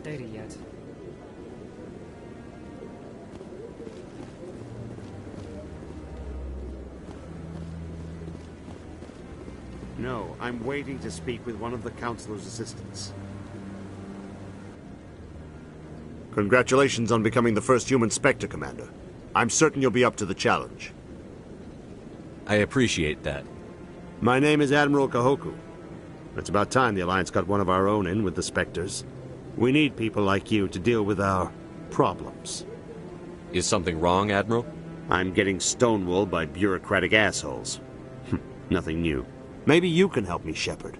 data yet. No, I'm waiting to speak with one of the Councilor's assistants. Congratulations on becoming the first human Spectre, Commander. I'm certain you'll be up to the challenge. I appreciate that. My name is Admiral Kahoku. It's about time the Alliance got one of our own in with the Spectres. We need people like you to deal with our problems. Is something wrong, Admiral? I'm getting stonewalled by bureaucratic assholes. Nothing new. Maybe you can help me, Shepard.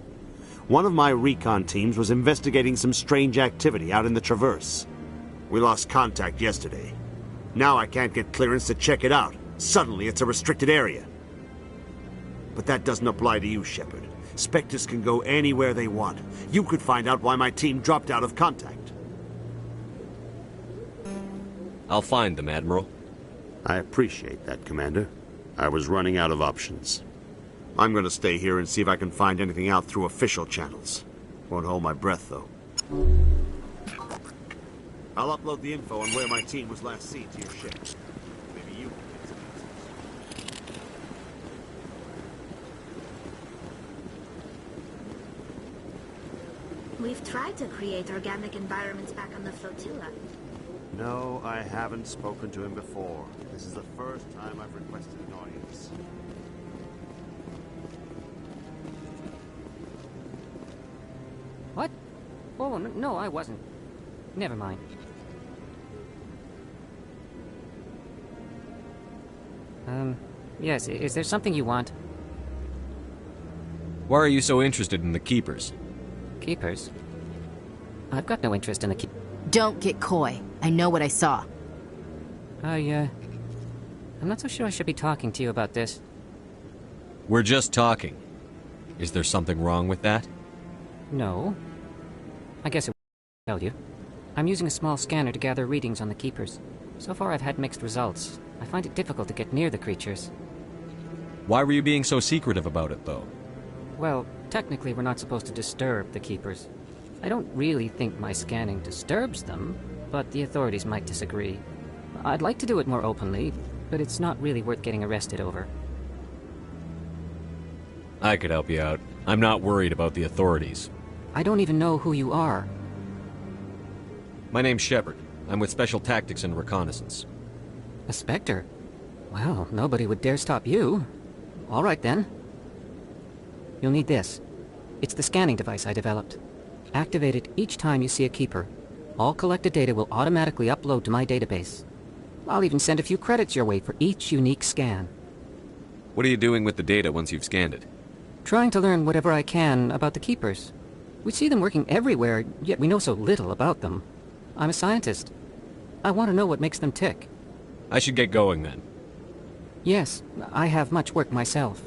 One of my recon teams was investigating some strange activity out in the Traverse. We lost contact yesterday. Now I can't get clearance to check it out. Suddenly it's a restricted area. But that doesn't apply to you, Shepard. Spectres can go anywhere they want. You could find out why my team dropped out of contact. I'll find them, Admiral. I appreciate that, Commander. I was running out of options. I'm going to stay here and see if I can find anything out through official channels. Won't hold my breath, though. I'll upload the info on where my team was last seen to your ship. Maybe you can get some answers. We've tried to create organic environments back on the flotilla. No, I haven't spoken to him before. This is the first time I've requested an audience. What? Oh, no, I wasn't. Never mind. Yes, is there something you want? Why are you so interested in the Keepers? Keepers? I've got no interest in the Don't get coy. I know what I saw. I'm not so sure I should be talking to you about this. We're just talking. Is there something wrong with that? No. I guess it will tell you. I'm using a small scanner to gather readings on the Keepers. So far I've had mixed results. I find it difficult to get near the creatures. Why were you being so secretive about it, though? Well, technically we're not supposed to disturb the Keepers. I don't really think my scanning disturbs them, but the authorities might disagree. I'd like to do it more openly, but it's not really worth getting arrested over. I could help you out. I'm not worried about the authorities. I don't even know who you are. My name's Shepard. I'm with Special Tactics and Reconnaissance. A Spectre? Well, nobody would dare stop you. All right, then. You'll need this. It's the scanning device I developed. Activate it each time you see a Keeper. All collected data will automatically upload to my database. I'll even send a few credits your way for each unique scan. What are you doing with the data once you've scanned it? Trying to learn whatever I can about the Keepers. We see them working everywhere, yet we know so little about them. I'm a scientist. I want to know what makes them tick. I should get going, then. Yes, I have much work myself.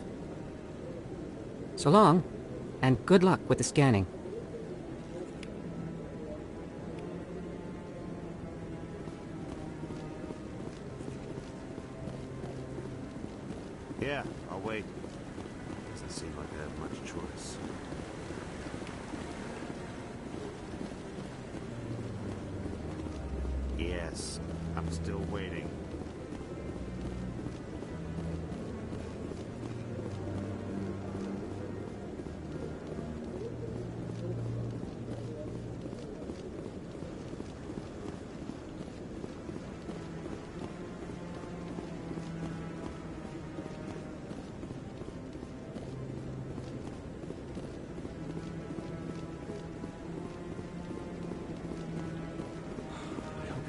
So long, and good luck with the scanning. Yeah, I'll wait. Doesn't seem like I have much choice. Yes, I'm still waiting.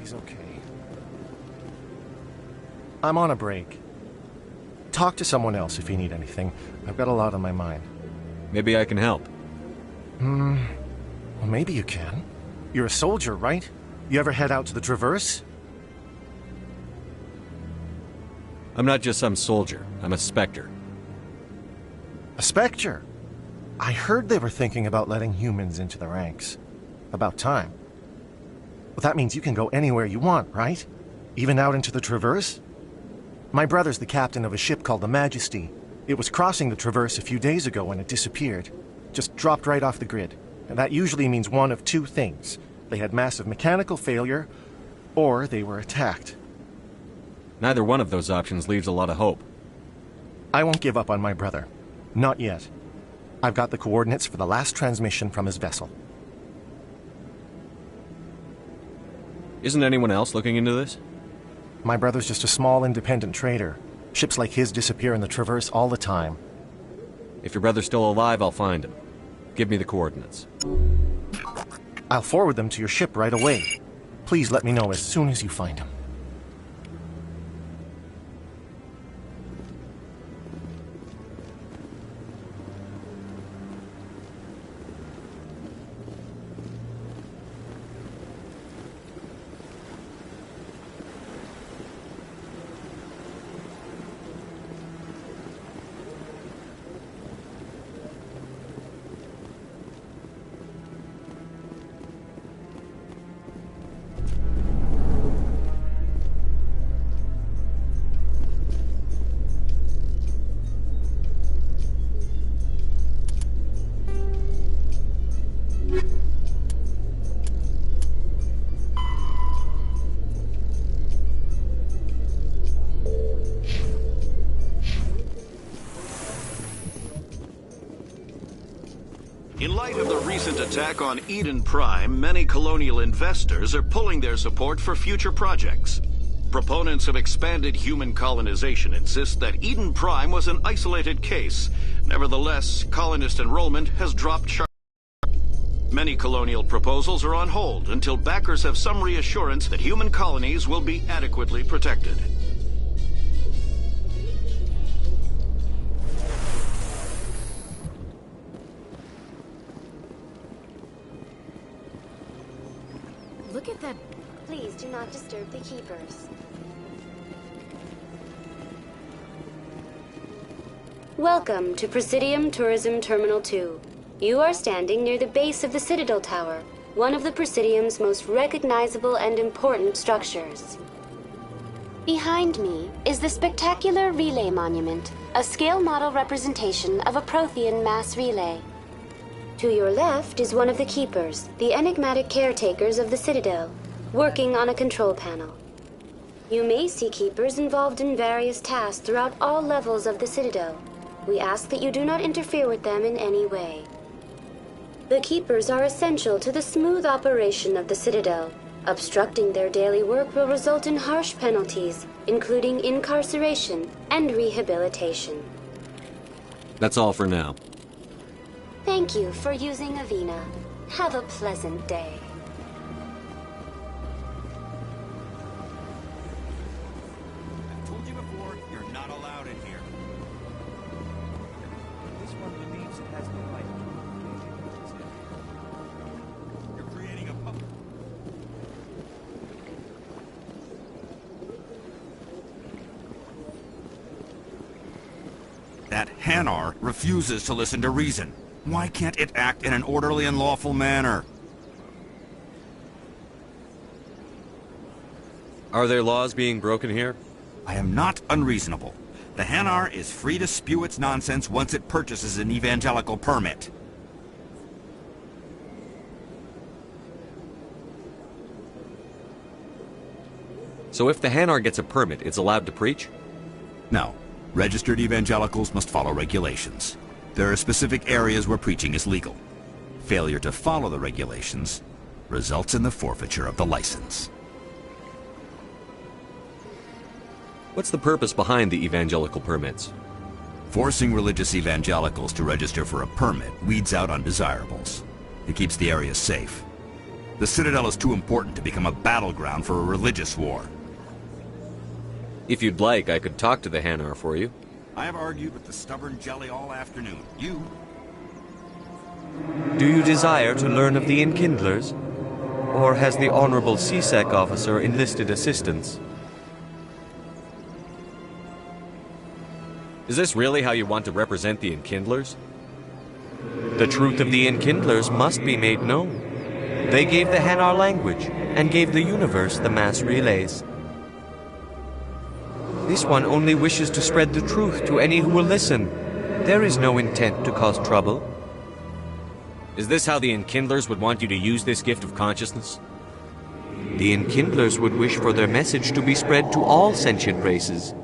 He's okay. I'm on a break. Talk to someone else if you need anything. I've got a lot on my mind. Maybe I can help. Well, maybe you can. You're a soldier, right? You ever head out to the Traverse? I'm not just some soldier. I'm a Spectre. A Spectre? I heard they were thinking about letting humans into the ranks. About time. Well, that means you can go anywhere you want, right? Even out into the Traverse? My brother's the captain of a ship called the Majesty. It was crossing the Traverse a few days ago when it disappeared. Just dropped right off the grid. And that usually means one of two things. they had massive mechanical failure, or they were attacked. Neither one of those options leaves a lot of hope. I won't give up on my brother. Not yet. I've got the coordinates for the last transmission from his vessel. Isn't anyone else looking into this? My brother's just a small independent trader. Ships like his disappear in the Traverse all the time. If your brother's still alive, I'll find him. Give me the coordinates. I'll forward them to your ship right away. Please let me know as soon as you find him. In light of the recent attack on Eden Prime, many colonial investors are pulling their support for future projects. Proponents of expanded human colonization insist that Eden Prime was an isolated case. Nevertheless, colonist enrollment has dropped sharply. Many colonial proposals are on hold until backers have some reassurance that human colonies will be adequately protected. Look at that. Please do not disturb the keepers. Welcome to Presidium Tourism Terminal 2. You are standing near the base of the Citadel Tower, one of the Presidium's most recognizable and important structures. Behind me is the spectacular Relay Monument, a scale model representation of a Prothean mass relay. To your left is one of the keepers, the enigmatic caretakers of the Citadel, working on a control panel. You may see keepers involved in various tasks throughout all levels of the Citadel. We ask that you do not interfere with them in any way. The keepers are essential to the smooth operation of the Citadel. Obstructing their daily work will result in harsh penalties, including incarceration and rehabilitation. That's all for now. Thank you for using Avina. Have a pleasant day. I've told you before, you're not allowed in here. This one believes it has the right to. You're creating a public. That Hanar refuses to listen to reason. Why can't it act in an orderly and lawful manner? Are there laws being broken here? I am not unreasonable. The Hanar is free to spew its nonsense once it purchases an evangelical permit. So if the Hanar gets a permit, it's allowed to preach? No. Registered evangelicals must follow regulations. There are specific areas where preaching is legal. Failure to follow the regulations results in the forfeiture of the license. What's the purpose behind the evangelical permits? Forcing religious evangelicals to register for a permit weeds out undesirables. It keeps the area safe. The Citadel is too important to become a battleground for a religious war. If you'd like, I could talk to the Hanar for you. I have argued with the stubborn jelly all afternoon. You? Do you desire to learn of the Enkindlers? Or has the Honorable CSEC officer enlisted assistance? Is this really how you want to represent the Enkindlers? The truth of the Enkindlers must be made known. They gave the Hanar language, and gave the universe the mass relays. This one only wishes to spread the truth to any who will listen. There is no intent to cause trouble. Is this how the Enkindlers would want you to use this gift of consciousness? The Enkindlers would wish for their message to be spread to all sentient races.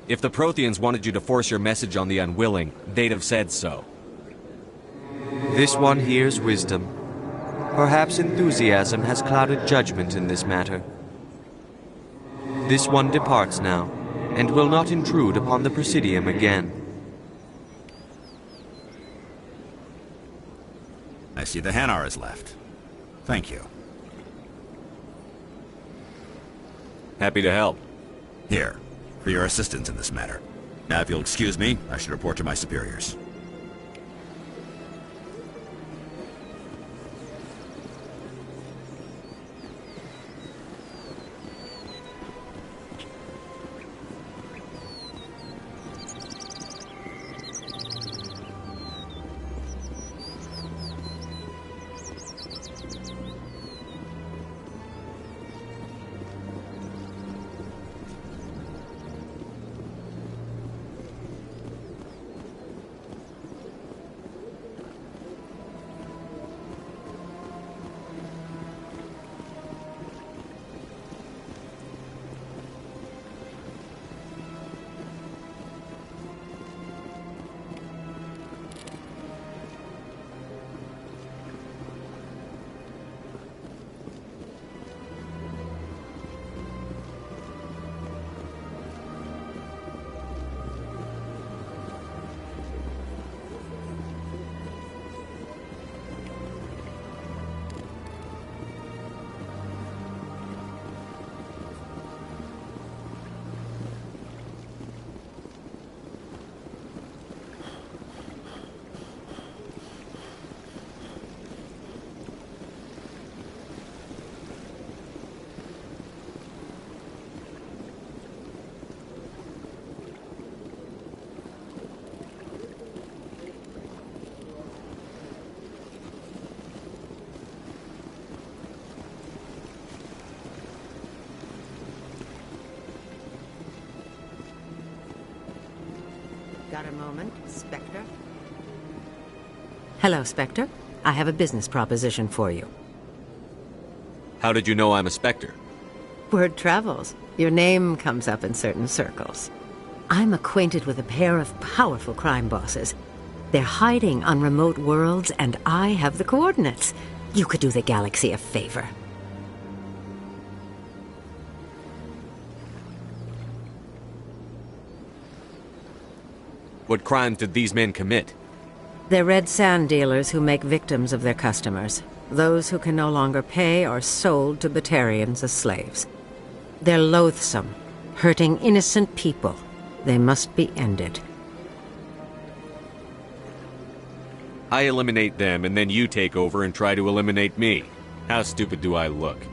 If the Protheans wanted you to force your message on the unwilling, they'd have said so. This one hears wisdom. Perhaps enthusiasm has clouded judgment in this matter. This one departs now, and will not intrude upon the Presidium again. I see the Hanar is left. Thank you. Happy to help. Here, for your assistance in this matter. Now, if you'll excuse me, I should report to my superiors. Got a moment, Spectre? Hello, Spectre. I have a business proposition for you. How did you know I'm a Spectre? Word travels. Your name comes up in certain circles. I'm acquainted with a pair of powerful crime bosses. They're hiding on remote worlds, and I have the coordinates. You could do the galaxy a favor. What crimes did these men commit? They're red sand dealers who make victims of their customers. Those who can no longer pay are sold to Batarians as slaves. They're loathsome, hurting innocent people. They must be ended. I eliminate them, and then you take over and try to eliminate me. How stupid do I look?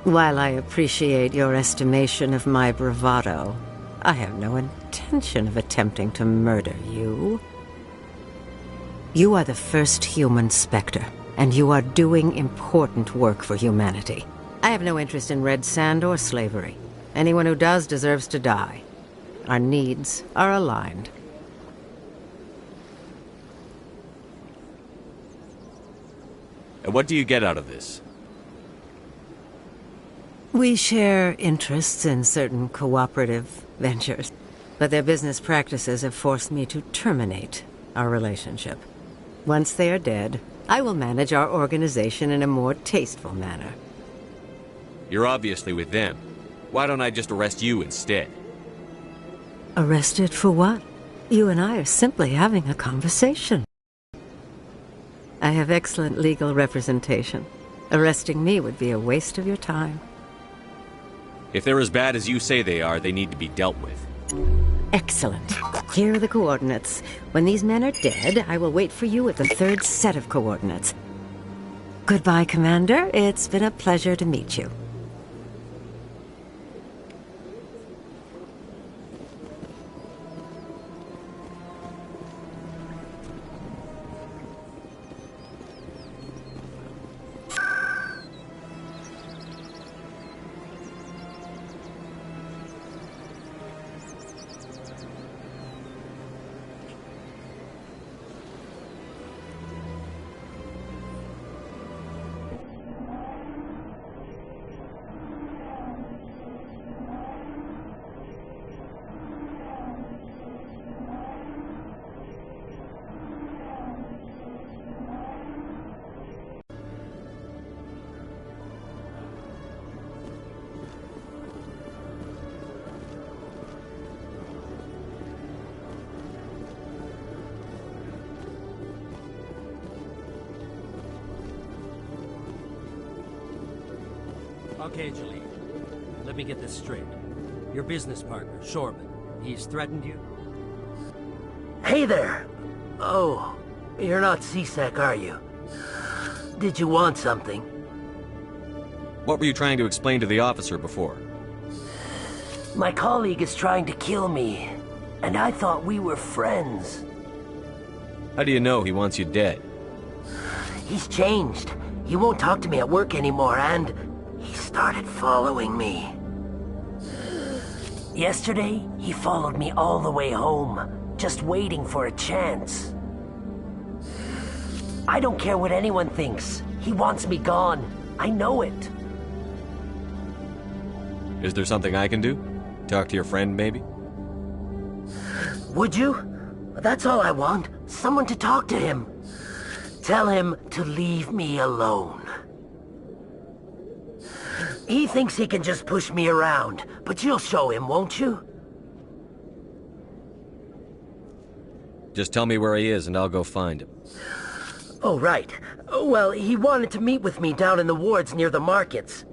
While I appreciate your estimation of my bravado, I have no intention of attempting to murder you. You are the first human Spectre, and you are doing important work for humanity. I have no interest in red sand or slavery. Anyone who does deserves to die. Our needs are aligned. And what do you get out of this? We share interests in certain cooperative ventures, but their business practices have forced me to terminate our relationship. Once they are dead, I will manage our organization in a more tasteful manner. You're obviously with them. Why don't I just arrest you instead? Arrested for what? You and I are simply having a conversation. I have excellent legal representation. Arresting me would be a waste of your time. If they're as bad as you say they are, they need to be dealt with. Excellent. Here are the coordinates. When these men are dead, I will wait for you at the third set of coordinates. Goodbye, Commander. It's been a pleasure to meet you. Okay, Jaleel. Let me get this straight. Your business partner, Shorban, he's threatened you? Hey there! Oh, you're not C-Sec, are you? Did you want something? What were you trying to explain to the officer before? My colleague is trying to kill me, and I thought we were friends. How do you know he wants you dead? He's changed. He won't talk to me at work anymore, and he started following me. Yesterday, he followed me all the way home, just waiting for a chance. I don't care what anyone thinks. He wants me gone. I know it. Is there something I can do? Talk to your friend, maybe? Would you? That's all I want. Someone to talk to him. Tell him to leave me alone. He thinks he can just push me around, but you'll show him, won't you? Just tell me where he is and I'll go find him. Oh, right. Well, he wanted to meet with me down in the wards near the markets.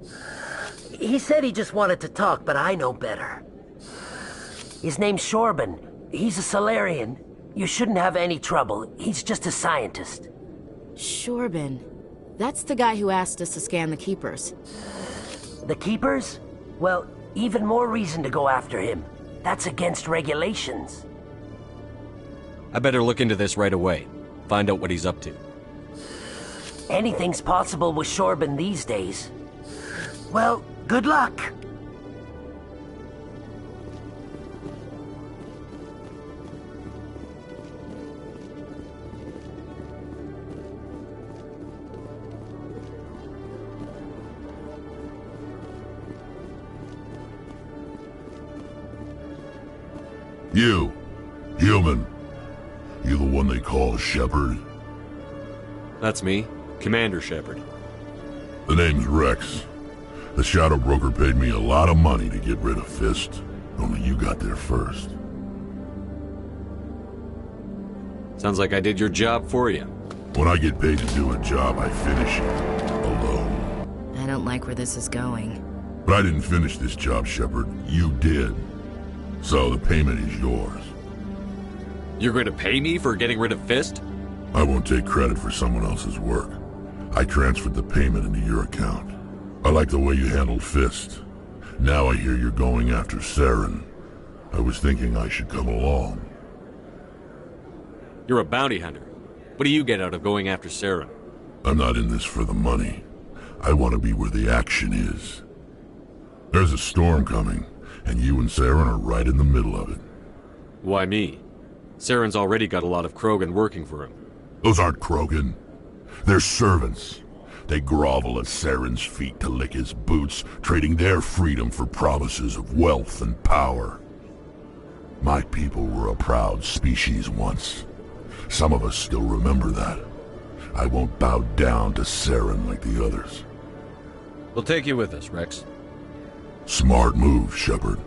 He said he just wanted to talk, but I know better. His name's Shorban. He's a Solarian. You shouldn't have any trouble. He's just a scientist. Shorban. That's the guy who asked us to scan the Keepers. The Keepers? Well, even more reason to go after him. That's against regulations. I better look into this right away. Find out what he's up to. Anything's possible with Shorban these days. Well, good luck. You, human. You the one they call Shepard? That's me, Commander Shepard. The name's Rex. The Shadow Broker paid me a lot of money to get rid of Fist. Only you got there first. Sounds like I did your job for you. When I get paid to do a job, I finish it. Alone. I don't like where this is going. But I didn't finish this job, Shepard. You did. So the payment is yours. You're going to pay me for getting rid of Fist? I won't take credit for someone else's work. I transferred the payment into your account. I like the way you handled Fist. Now I hear you're going after Saren. I was thinking I should come along. You're a bounty hunter. What do you get out of going after Saren? I'm not in this for the money. I want to be where the action is. There's a storm coming, and you and Saren are right in the middle of it. Why me? Saren's already got a lot of Krogan working for him. Those aren't Krogan. They're servants. They grovel at Saren's feet to lick his boots, trading their freedom for promises of wealth and power. My people were a proud species once. Some of us still remember that. I won't bow down to Saren like the others. We'll take you with us, Rex. Smart move, Shepard.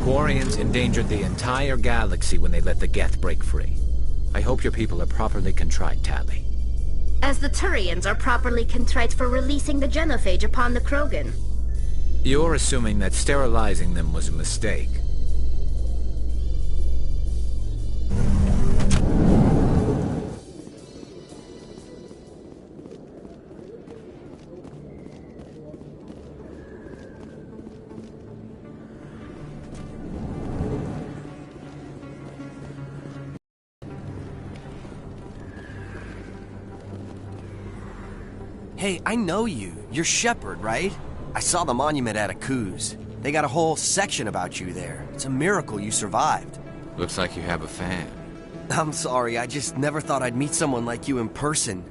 Quarians endangered the entire galaxy when they let the Geth break free. I hope your people are properly contrite, Tali. As the Turians are properly contrite for releasing the genophage upon the Krogan. You're assuming that sterilizing them was a mistake. Hey, I know you. You're Shepard, right? I saw the monument at Aku's. They got a whole section about you there. It's a miracle you survived. Looks like you have a fan. I'm sorry, I just never thought I'd meet someone like you in person.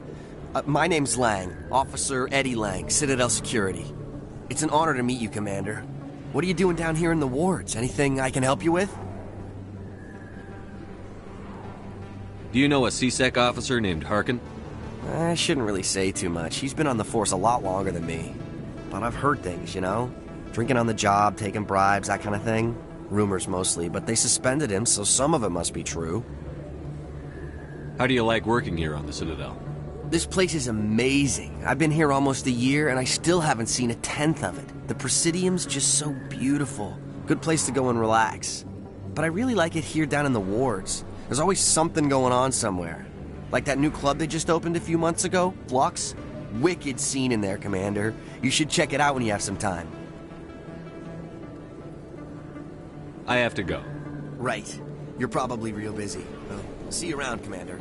My name's Lang, Officer Eddie Lang, Citadel Security. It's an honor to meet you, Commander. What are you doing down here in the wards? Anything I can help you with? Do you know a C-Sec officer named Harkin? I shouldn't really say too much. He's been on the force a lot longer than me. But I've heard things, you know? Drinking on the job, taking bribes, that kind of thing. Rumors mostly, but they suspended him, so some of it must be true. How do you like working here on the Citadel? This place is amazing. I've been here almost a year, and I still haven't seen a tenth of it. The Presidium's just so beautiful. Good place to go and relax. But I really like it here down in the wards. There's always something going on somewhere. Like that new club they just opened a few months ago, Flux. Wicked scene in there, Commander. You should check it out when you have some time. I have to go. Right. You're probably real busy. Well, see you around, Commander.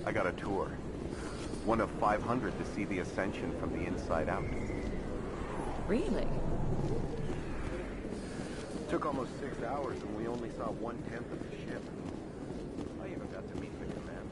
I got a tour. One of 500 to see the Ascension from the inside out. Really? Took almost 6 hours and we only saw 1/10 of the ship. I even got to meet the command.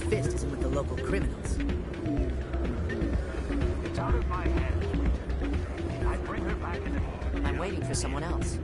Fist isn't with the local criminals. It's out of my hands. I bring her back in the... I'm waiting for someone else.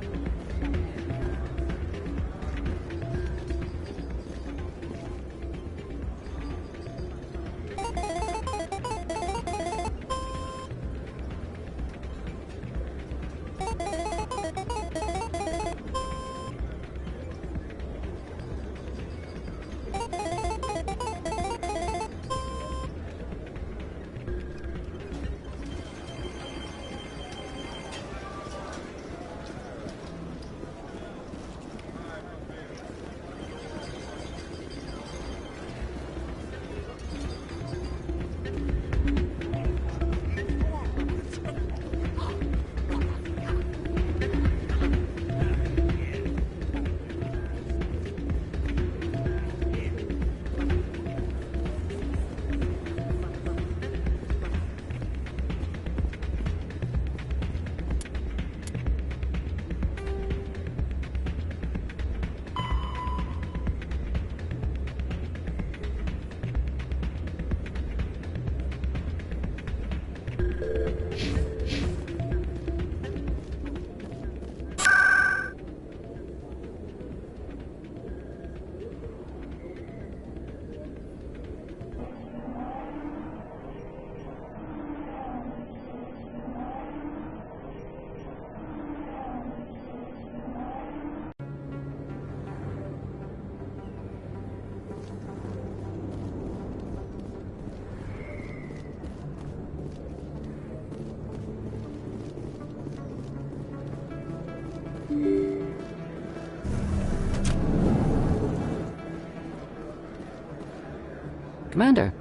Commander,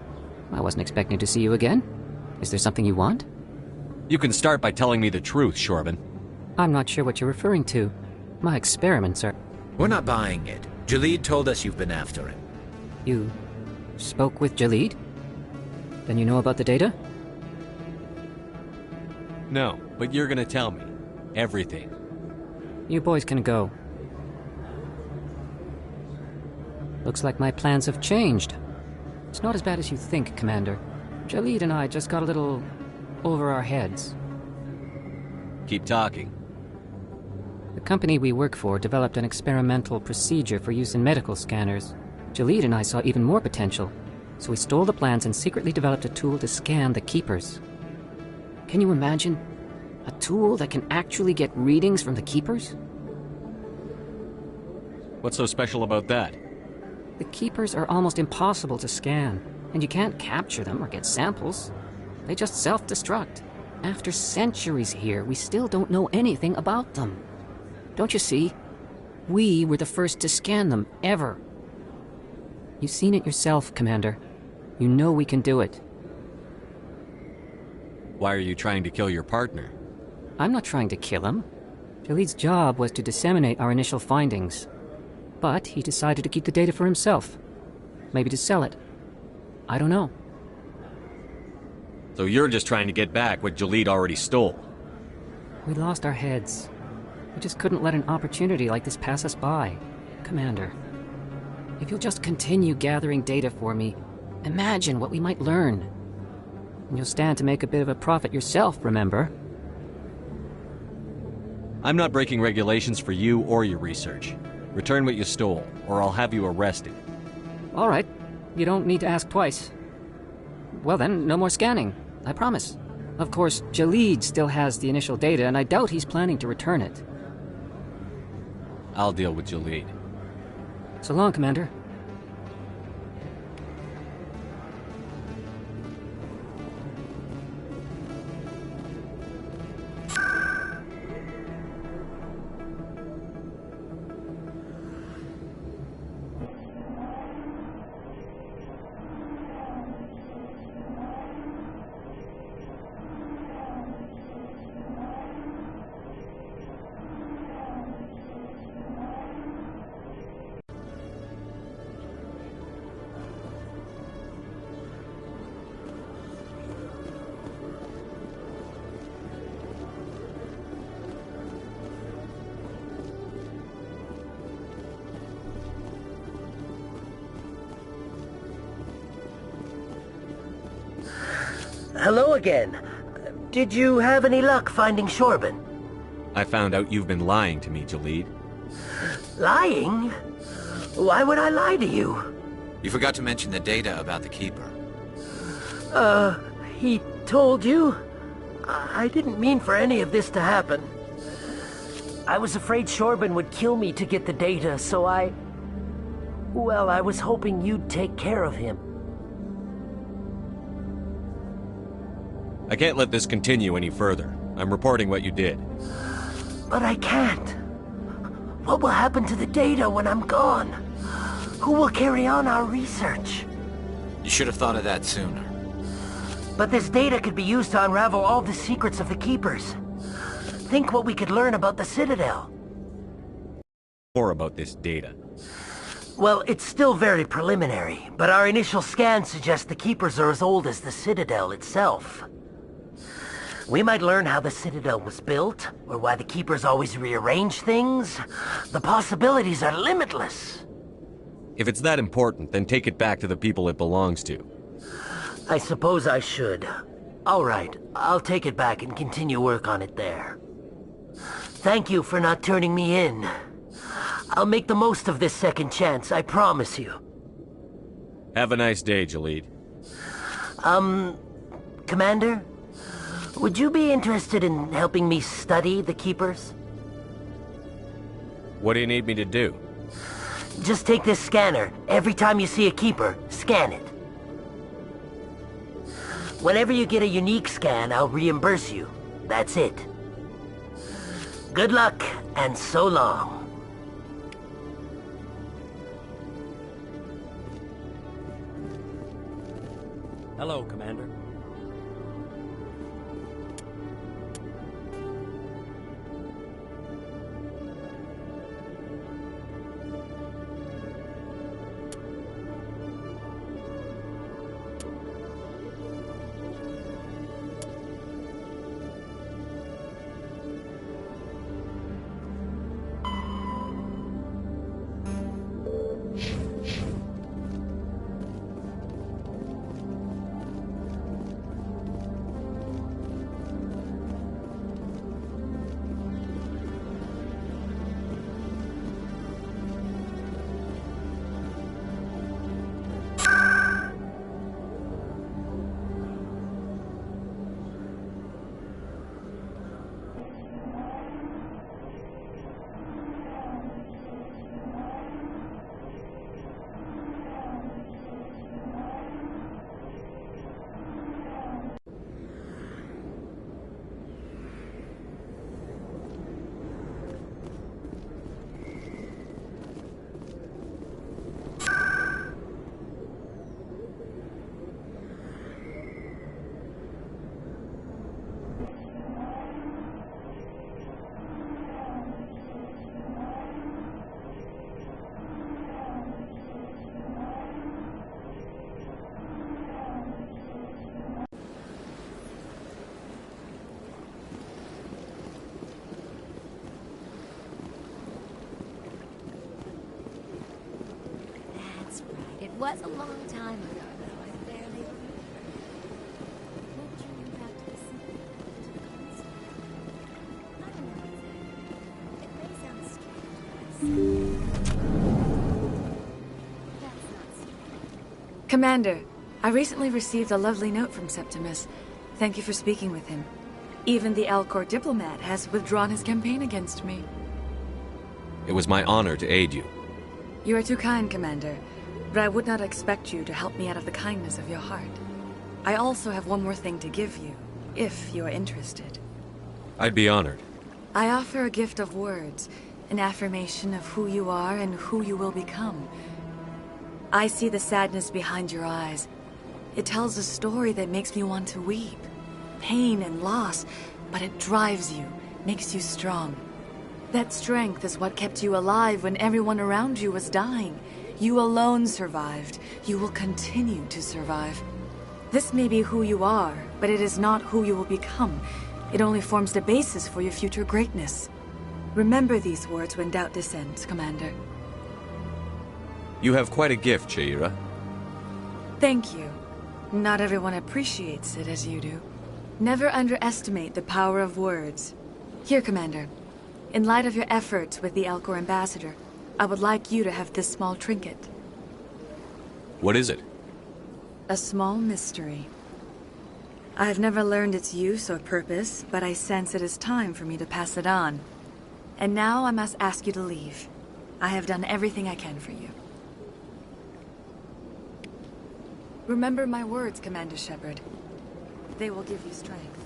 I wasn't expecting to see you again. Is there something you want? You can start by telling me the truth, Shorban. I'm not sure what you're referring to. My experiments are... We're not buying it. Jalid told us you've been after him. You spoke with Jalid? Then you know about the data? No, but you're gonna tell me. Everything. You boys can go. Looks like my plans have changed. It's not as bad as you think, Commander. Jalid and I just got a little over our heads. Keep talking. The company we work for developed an experimental procedure for use in medical scanners. Jalid and I saw even more potential, so we stole the plans and secretly developed a tool to scan the Keepers. Can you imagine? A tool that can actually get readings from the Keepers? What's so special about that? The Keepers are almost impossible to scan, and you can't capture them or get samples. They just self-destruct. After centuries here, we still don't know anything about them. Don't you see? We were the first to scan them, ever. You've seen it yourself, Commander. You know we can do it. Why are you trying to kill your partner? I'm not trying to kill him. Jalid's job was to disseminate our initial findings. But he decided to keep the data for himself. Maybe to sell it. I don't know. So you're just trying to get back what Jalid already stole? We lost our heads. We just couldn't let an opportunity like this pass us by. Commander, if you'll just continue gathering data for me, imagine what we might learn. And you'll stand to make a bit of a profit yourself, remember? I'm not breaking regulations for you or your research. Return what you stole, or I'll have you arrested. All right. You don't need to ask twice. Well then, no more scanning. I promise. Of course, Jalid still has the initial data, and I doubt he's planning to return it. I'll deal with Jalid. So long, Commander. Hello again. Did you have any luck finding Shorben? I found out you've been lying to me, Jalid. Lying? Why would I lie to you? You forgot to mention the data about the Keeper. He told you? I didn't mean for any of this to happen. I was afraid Shorben would kill me to get the data, so well, I was hoping you'd take care of him. I can't let this continue any further. I'm reporting what you did. But I can't. What will happen to the data when I'm gone? Who will carry on our research? You should have thought of that sooner. But this data could be used to unravel all the secrets of the Keepers. Think what we could learn about the Citadel. More about this data. Well, it's still very preliminary, but our initial scans suggest the Keepers are as old as the Citadel itself. We might learn how the Citadel was built, or why the Keepers always rearrange things. The possibilities are limitless. If it's that important, then take it back to the people it belongs to. I suppose I should. All right, I'll take it back and continue work on it there. Thank you for not turning me in. I'll make the most of this second chance, I promise you. Have a nice day, Jalid. Commander? Would you be interested in helping me study the Keepers? What do you need me to do? Just take this scanner. Every time you see a Keeper, scan it. Whenever you get a unique scan, I'll reimburse you. That's it. Good luck, and so long. Hello, Commander. was a long time ago, though. I barely remember. Won't you move out to the city, to the console? I don't know exactly. It may sound strange, but that's not strange. Commander, I recently received a lovely note from Septimus. Thank you for speaking with him. Even the Alcor diplomat has withdrawn his campaign against me. It was my honor to aid you. You are too kind, Commander, but I would not expect you to help me out of the kindness of your heart. I also have one more thing to give you, if you are interested. I'd be honored. I offer a gift of words, an affirmation of who you are and who you will become. I see the sadness behind your eyes. It tells a story that makes me want to weep. Pain and loss, but it drives you, makes you strong. That strength is what kept you alive when everyone around you was dying. You alone survived. You will continue to survive. This may be who you are, but it is not who you will become. It only forms the basis for your future greatness. Remember these words when doubt descends, Commander. You have quite a gift, Shaira. Thank you. Not everyone appreciates it as you do. Never underestimate the power of words. Here, Commander. In light of your efforts with the Alcor ambassador, I would like you to have this small trinket. What is it? A small mystery. I have never learned its use or purpose, but I sense it is time for me to pass it on. And now I must ask you to leave. I have done everything I can for you. Remember my words, Commander Shepard. They will give you strength.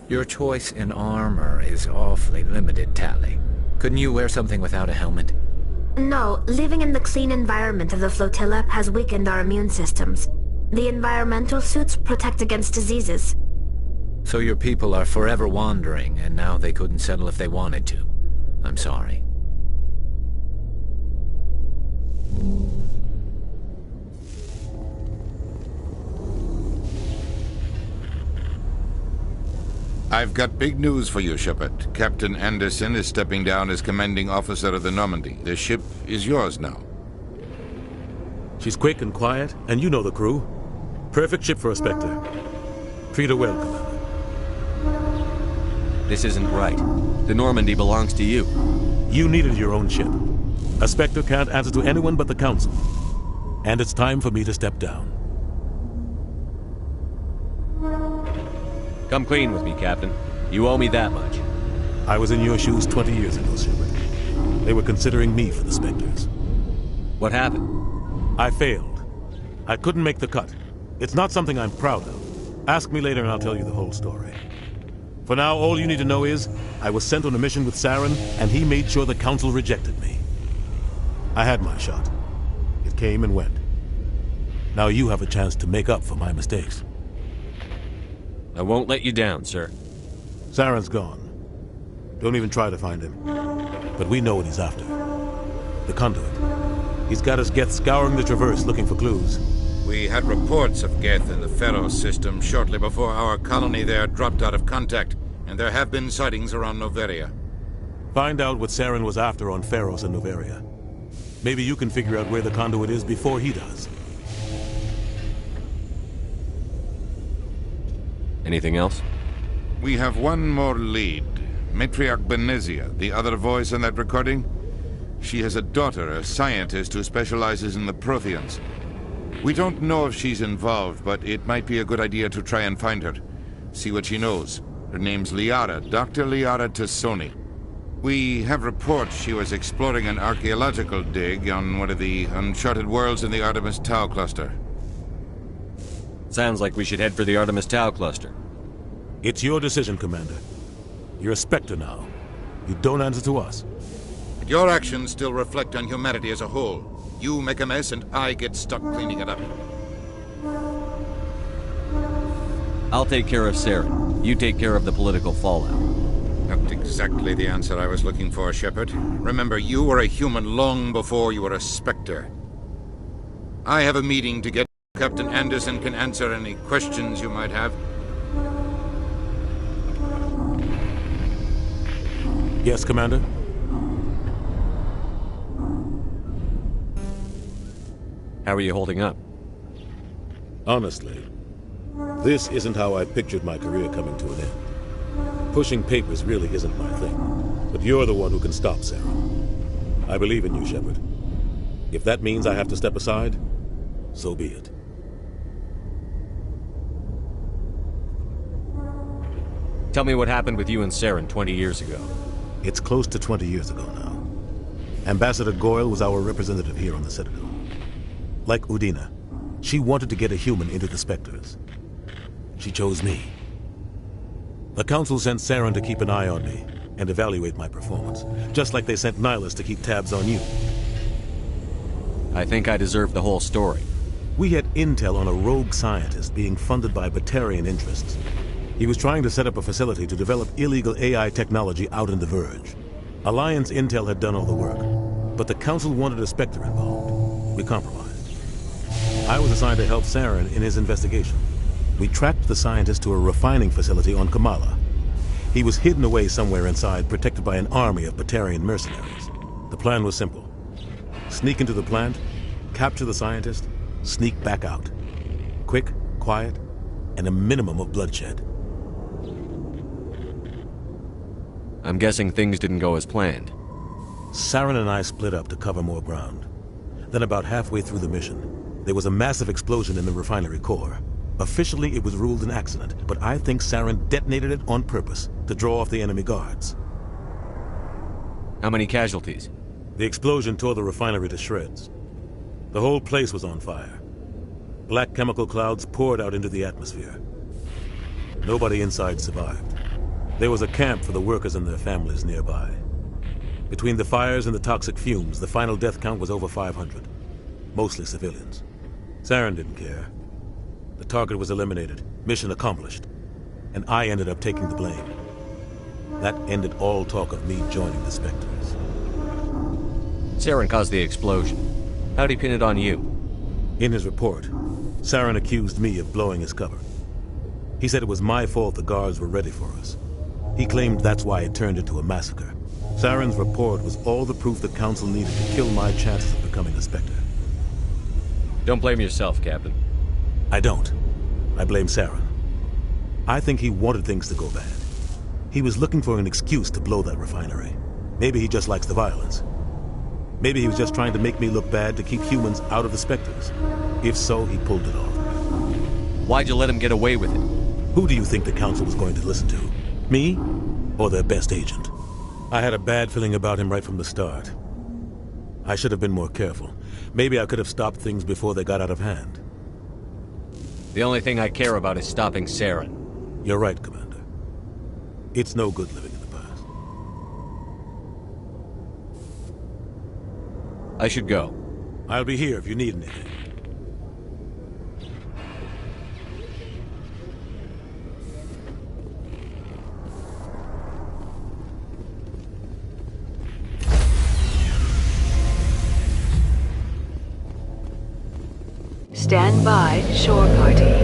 Your choice in armor is awfully limited, Tally. Couldn't you wear something without a helmet? No, living in the clean environment of the flotilla has weakened our immune systems. The environmental suits protect against diseases. So your people are forever wandering, and now they couldn't settle if they wanted to. I'm sorry. I've got big news for you, Shepard. Captain Anderson is stepping down as commanding officer of the Normandy. The ship is yours now. She's quick and quiet, and you know the crew. Perfect ship for a Spectre. Treat her well, Commander. This isn't right. The Normandy belongs to you. You needed your own ship. A Spectre can't answer to anyone but the Council. And it's time for me to step down. Come clean with me, Captain. You owe me that much. I was in your shoes 20 years ago, Shepard. They were considering me for the Spectres. What happened? I failed. I couldn't make the cut. It's not something I'm proud of. Ask me later and I'll tell you the whole story. For now, all you need to know is, I was sent on a mission with Saren, and he made sure the Council rejected me. I had my shot. It came and went. Now you have a chance to make up for my mistakes. I won't let you down, sir. Saren's gone. Don't even try to find him. But we know what he's after. The conduit. He's got his Geth scouring the Traverse looking for clues. We had reports of Geth in the Pharaoh system shortly before our colony there dropped out of contact, and there have been sightings around Noveria. Find out what Saren was after on Pharos and Noveria. Maybe you can figure out where the conduit is before he does. Anything else? We have one more lead. Matriarch Benezia, the other voice in that recording. She has a daughter, a scientist who specializes in the Protheans. We don't know if she's involved, but it might be a good idea to try and find her. See what she knows. Her name's Liara, Dr. Liara Tassoni. We have reports she was exploring an archaeological dig on one of the uncharted worlds in the Artemis Tau cluster. Sounds like we should head for the Artemis Tau cluster. It's your decision, Commander. You're a Spectre now. You don't answer to us. But your actions still reflect on humanity as a whole. You make a mess and I get stuck cleaning it up. I'll take care of Saren. You take care of the political fallout. Not exactly the answer I was looking for, Shepard. Remember, you were a human long before you were a Spectre. I have a meeting to get. Captain Anderson can answer any questions you might have. Yes, Commander? How are you holding up? Honestly, this isn't how I pictured my career coming to an end. Pushing papers really isn't my thing. But you're the one who can stop Saren. I believe in you, Shepard. If that means I have to step aside, so be it. Tell me what happened with you and Saren 20 years ago. It's close to 20 years ago now. Ambassador Goyle was our representative here on the Citadel. Like Udina, she wanted to get a human into the Spectres. She chose me. The Council sent Saren to keep an eye on me and evaluate my performance, just like they sent Nihilus to keep tabs on you. I think I deserve the whole story. We had intel on a rogue scientist being funded by Batarian interests. He was trying to set up a facility to develop illegal AI technology out in the Verge. Alliance intel had done all the work, but the Council wanted a Spectre involved. We compromised. I was assigned to help Saren in his investigation. We tracked the scientist to a refining facility on Kamala. He was hidden away somewhere inside, protected by an army of Batarian mercenaries. The plan was simple. Sneak into the plant, capture the scientist, sneak back out. Quick, quiet, and a minimum of bloodshed. I'm guessing things didn't go as planned. Saren and I split up to cover more ground. Then about halfway through the mission, there was a massive explosion in the refinery core. Officially, it was ruled an accident, but I think Saren detonated it on purpose to draw off the enemy guards. How many casualties? The explosion tore the refinery to shreds. The whole place was on fire. Black chemical clouds poured out into the atmosphere. Nobody inside survived. There was a camp for the workers and their families nearby. Between the fires and the toxic fumes, the final death count was over 500. Mostly civilians. Saren didn't care. The target was eliminated, mission accomplished, and I ended up taking the blame. That ended all talk of me joining the Spectres. Saren caused the explosion. How'd he pin it on you? In his report, Saren accused me of blowing his cover. He said it was my fault the guards were ready for us. He claimed that's why it turned into a massacre. Saren's report was all the proof the Council needed to kill my chances of becoming a Spectre. Don't blame yourself, Captain. I don't. I blame Saren. I think he wanted things to go bad. He was looking for an excuse to blow that refinery. Maybe he just likes the violence. Maybe he was just trying to make me look bad to keep humans out of the Spectres. If so, he pulled it off. Why'd you let him get away with it? Who do you think the Council was going to listen to? Me? Or their best agent? I had a bad feeling about him right from the start. I should have been more careful. Maybe I could have stopped things before they got out of hand. The only thing I care about is stopping Saren. You're right, Commander. It's no good living in the past. I should go. I'll be here if you need anything. Stand by, shore party.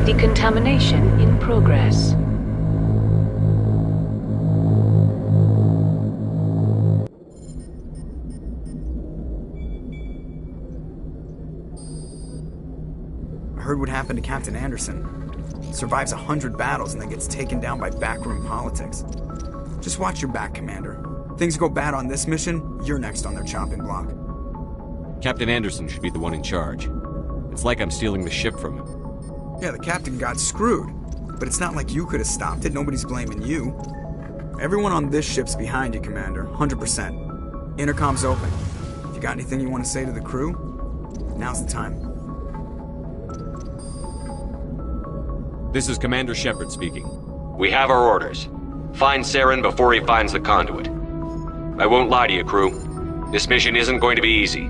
Decontamination in progress. I heard what happened to Captain Anderson. Survives 100 battles and then gets taken down by backroom politics. Just watch your back, Commander. Things go bad on this mission, you're next on their chopping block. Captain Anderson should be the one in charge. It's like I'm stealing the ship from him. Yeah, the captain got screwed. But it's not like you could have stopped it. Nobody's blaming you. Everyone on this ship's behind you, Commander. 100%. Intercom's open. If you got anything you want to say to the crew, now's the time. This is Commander Shepard speaking. We have our orders. Find Saren before he finds the conduit. I won't lie to you, crew. This mission isn't going to be easy.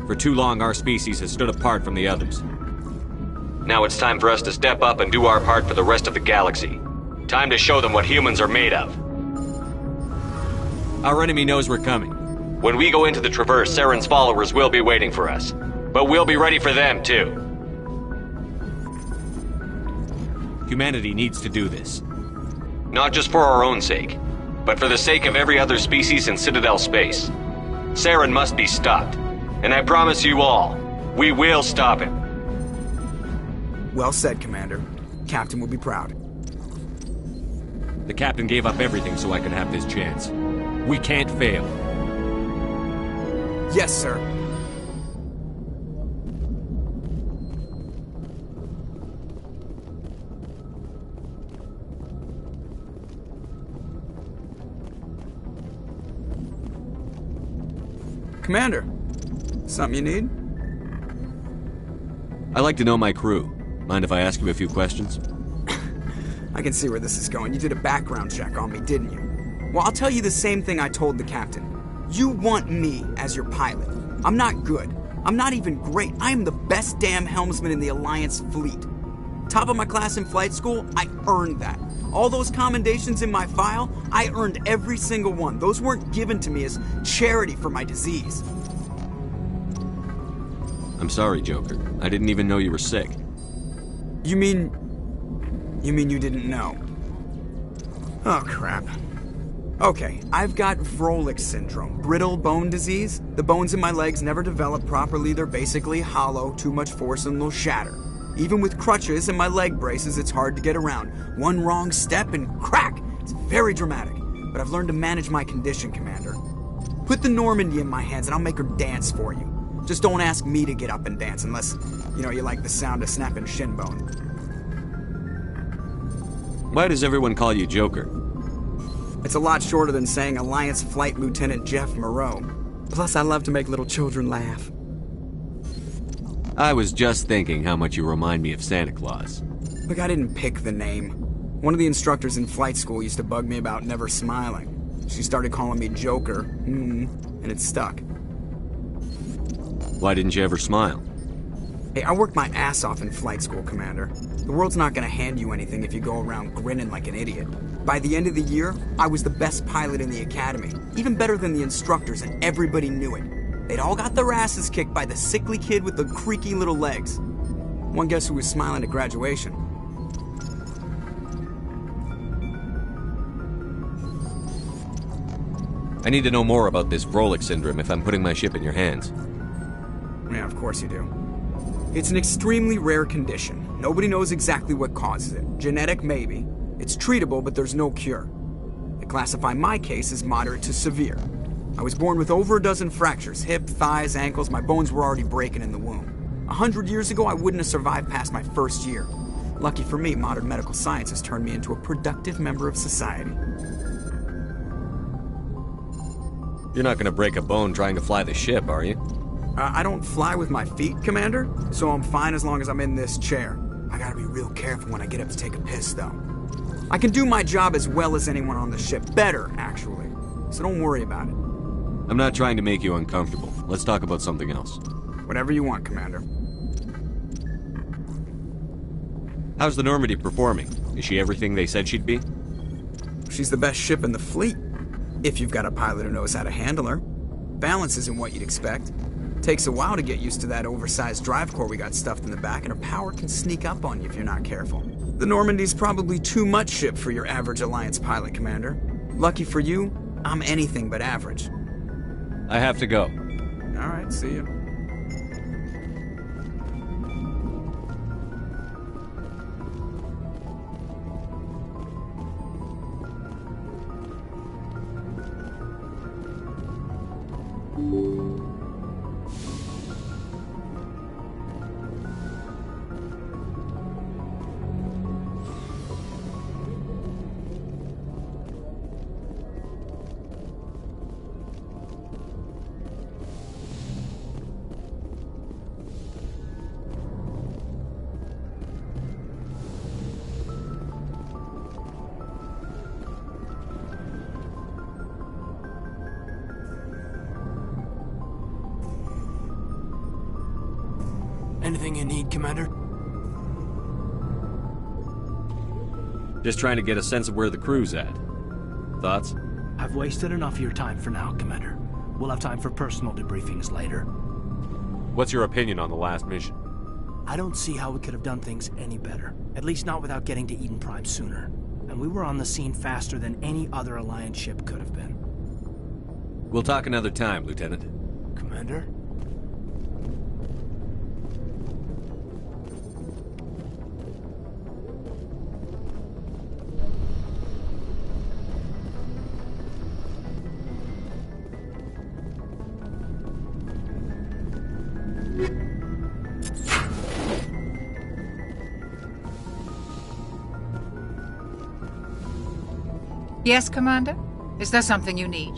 For too long, our species has stood apart from the others. Now it's time for us to step up and do our part for the rest of the galaxy. Time to show them what humans are made of. Our enemy knows we're coming. When we go into the Traverse, Saren's followers will be waiting for us. But we'll be ready for them, too. Humanity needs to do this. Not just for our own sake, but for the sake of every other species in Citadel space. Saren must be stopped. And I promise you all, we will stop him. Well said, Commander. Captain will be proud. The captain gave up everything so I could have this chance. We can't fail. Yes, sir. Commander. Something you need? I like to know my crew. Mind if I ask you a few questions? I can see where this is going. You did a background check on me, didn't you? Well, I'll tell you the same thing I told the captain. You want me as your pilot. I'm not good. I'm not even great. I am the best damn helmsman in the Alliance fleet. Top of my class in flight school, I earned that. All those commendations in my file, I earned every single one. Those weren't given to me as charity for my disease. I'm sorry, Joker. I didn't even know you were sick. You mean you didn't know? Oh, crap. Okay, I've got Vrolik syndrome, brittle bone disease. The bones in my legs never develop properly. They're basically hollow, too much force and they'll shatter. Even with crutches and my leg braces, it's hard to get around. One wrong step and crack! It's very dramatic. But I've learned to manage my condition, Commander. Put the Normandy in my hands and I'll make her dance for you. Just don't ask me to get up and dance unless, you like the sound of snapping shin bone. Why does everyone call you Joker? It's a lot shorter than saying Alliance Flight Lieutenant Jeff Moreau. Plus, I love to make little children laugh. I was just thinking how much you remind me of Santa Claus. Look, I didn't pick the name. One of the instructors in flight school used to bug me about never smiling. She started calling me Joker, and it stuck. Why didn't you ever smile? Hey, I worked my ass off in flight school, Commander. The world's not gonna hand you anything if you go around grinning like an idiot. By the end of the year, I was the best pilot in the academy. Even better than the instructors, and everybody knew it. They'd all got their asses kicked by the sickly kid with the creaky little legs. One guess who was smiling at graduation? I need to know more about this Vrolik syndrome if I'm putting my ship in your hands. Yeah, of course you do. It's an extremely rare condition. Nobody knows exactly what causes it. Genetic, maybe. It's treatable, but there's no cure. They classify my case as moderate to severe. I was born with over a dozen fractures, hip, thighs, ankles. My bones were already breaking in the womb. 100 years ago, I wouldn't have survived past my first year. Lucky for me, modern medical science has turned me into a productive member of society. You're not gonna break a bone trying to fly the ship, are you? I don't fly with my feet, Commander, so I'm fine as long as I'm in this chair. I gotta be real careful when I get up to take a piss, though. I can do my job as well as anyone on the ship. Better, actually. So don't worry about it. I'm not trying to make you uncomfortable. Let's talk about something else. Whatever you want, Commander. How's the Normandy performing? Is she everything they said she'd be? She's the best ship in the fleet. If you've got a pilot who knows how to handle her. Balance isn't what you'd expect. Takes a while to get used to that oversized drive core we got stuffed in the back, and her power can sneak up on you if you're not careful. The Normandy's probably too much ship for your average Alliance pilot, Commander. Lucky for you, I'm anything but average. I have to go. All right, see you. Anything you need, Commander? Just trying to get a sense of where the crew's at. Thoughts? I've wasted enough of your time for now, Commander. We'll have time for personal debriefings later. What's your opinion on the last mission? I don't see how we could have done things any better. At least not without getting to Eden Prime sooner. And we were on the scene faster than any other Alliance ship could have been. We'll talk another time, Lieutenant. Commander? Yes, Commander? Is there something you need?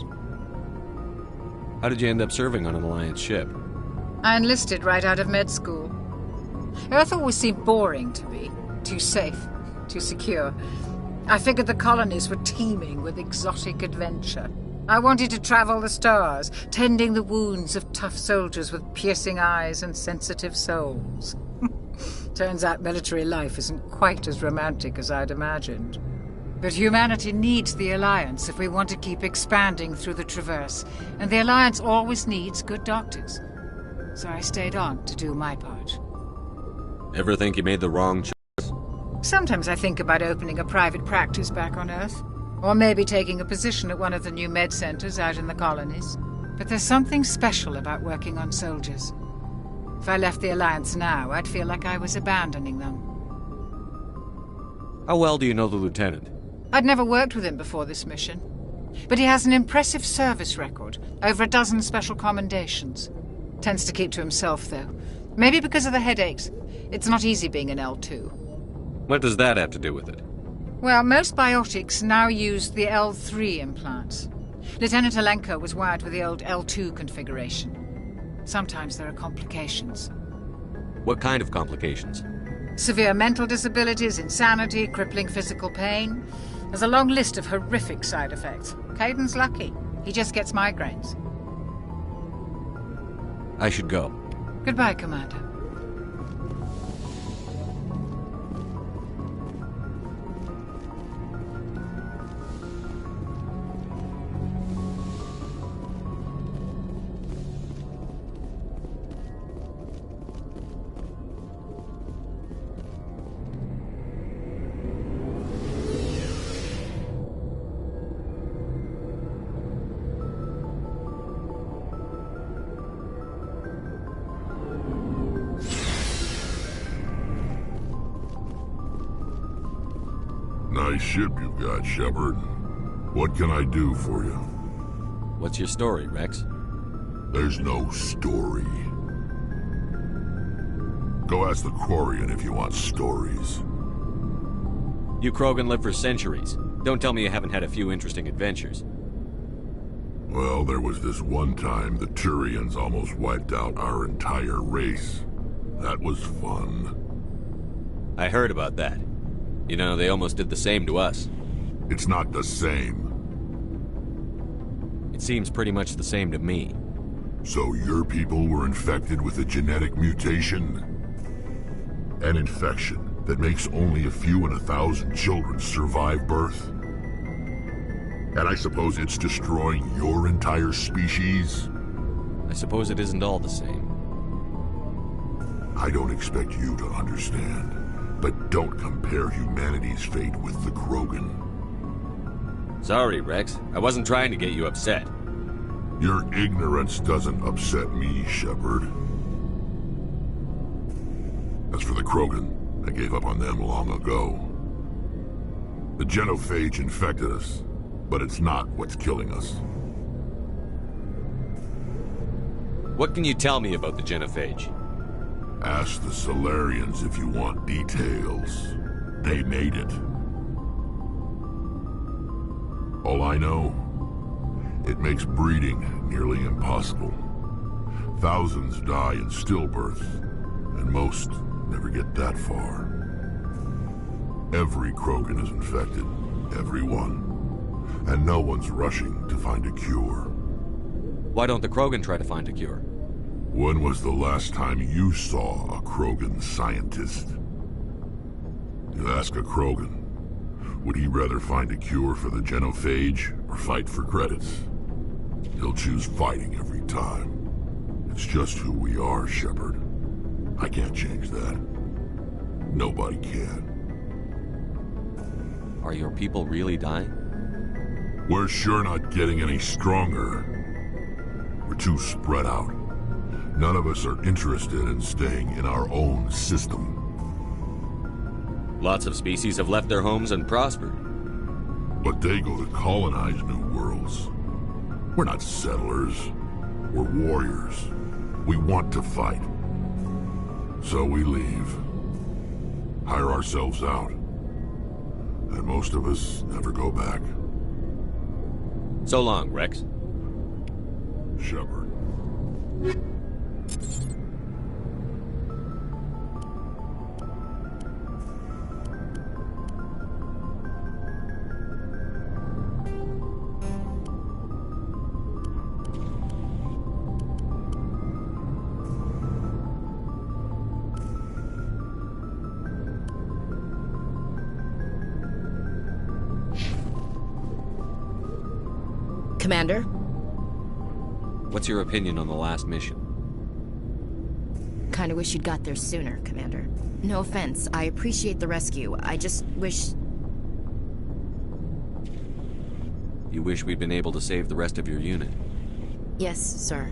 How did you end up serving on an Alliance ship? I enlisted right out of med school. Earth always seemed boring to me. Too safe, too secure. I figured the colonies were teeming with exotic adventure. I wanted to travel the stars, tending the wounds of tough soldiers with piercing eyes and sensitive souls. Turns out military life isn't quite as romantic as I'd imagined. But humanity needs the Alliance if we want to keep expanding through the Traverse, and the Alliance always needs good doctors. So I stayed on to do my part. Ever think you made the wrong choice? Sometimes I think about opening a private practice back on Earth, or maybe taking a position at one of the new med centers out in the colonies. But there's something special about working on soldiers. If I left the Alliance now, I'd feel like I was abandoning them. How well do you know the Lieutenant? I'd never worked with him before this mission. But he has an impressive service record, over a dozen special commendations. Tends to keep to himself, though. Maybe because of the headaches. It's not easy being an L2. What does that have to do with it? Well, most biotics now use the L3 implants. Lieutenant Alenko was wired with the old L2 configuration. Sometimes there are complications. What kind of complications? Severe mental disabilities, insanity, crippling physical pain. There's a long list of horrific side effects. Caden's lucky. He just gets migraines. I should go. Goodbye, Commander. Nice ship you've got, Shepard. What can I do for you? What's your story, Rex? There's no story. Go ask the Quarian if you want stories. You Krogan live for centuries. Don't tell me you haven't had a few interesting adventures. Well, there was this one time the Turians almost wiped out our entire race. That was fun. I heard about that. You know, they almost did the same to us. It's not the same. It seems pretty much the same to me. So your people were infected with a genetic mutation? An infection that makes only a few in 1,000 children survive birth? And I suppose it's destroying your entire species? I suppose it isn't all the same. I don't expect you to understand, but don't compare humanity's fate with the Krogan. Sorry, Rex. I wasn't trying to get you upset. Your ignorance doesn't upset me, Shepard. As for the Krogan, I gave up on them long ago. The genophage infected us, but it's not what's killing us. What can you tell me about the genophage? Ask the Solarians if you want details. They made it. All I know, it makes breeding nearly impossible. Thousands die in stillbirth, and most never get that far. Every Krogan is infected, everyone. And no one's rushing to find a cure. Why don't the Krogan try to find a cure? When was the last time you saw a Krogan scientist? You ask a Krogan, would he rather find a cure for the genophage or fight for credits? He'll choose fighting every time. It's just who we are, Shepard. I can't change that. Nobody can. Are your people really dying? We're sure not getting any stronger. We're too spread out. None of us are interested in staying in our own system. Lots of species have left their homes and prospered. But they go to colonize new worlds. We're not settlers. We're warriors. We want to fight. So we leave. Hire ourselves out. And most of us never go back. So long, Rex. Shepard. Commander? What's your opinion on the last mission? Kinda wish you'd got there sooner, Commander. No offense, I appreciate the rescue. I just wish... You wish we'd been able to save the rest of your unit? Yes, sir.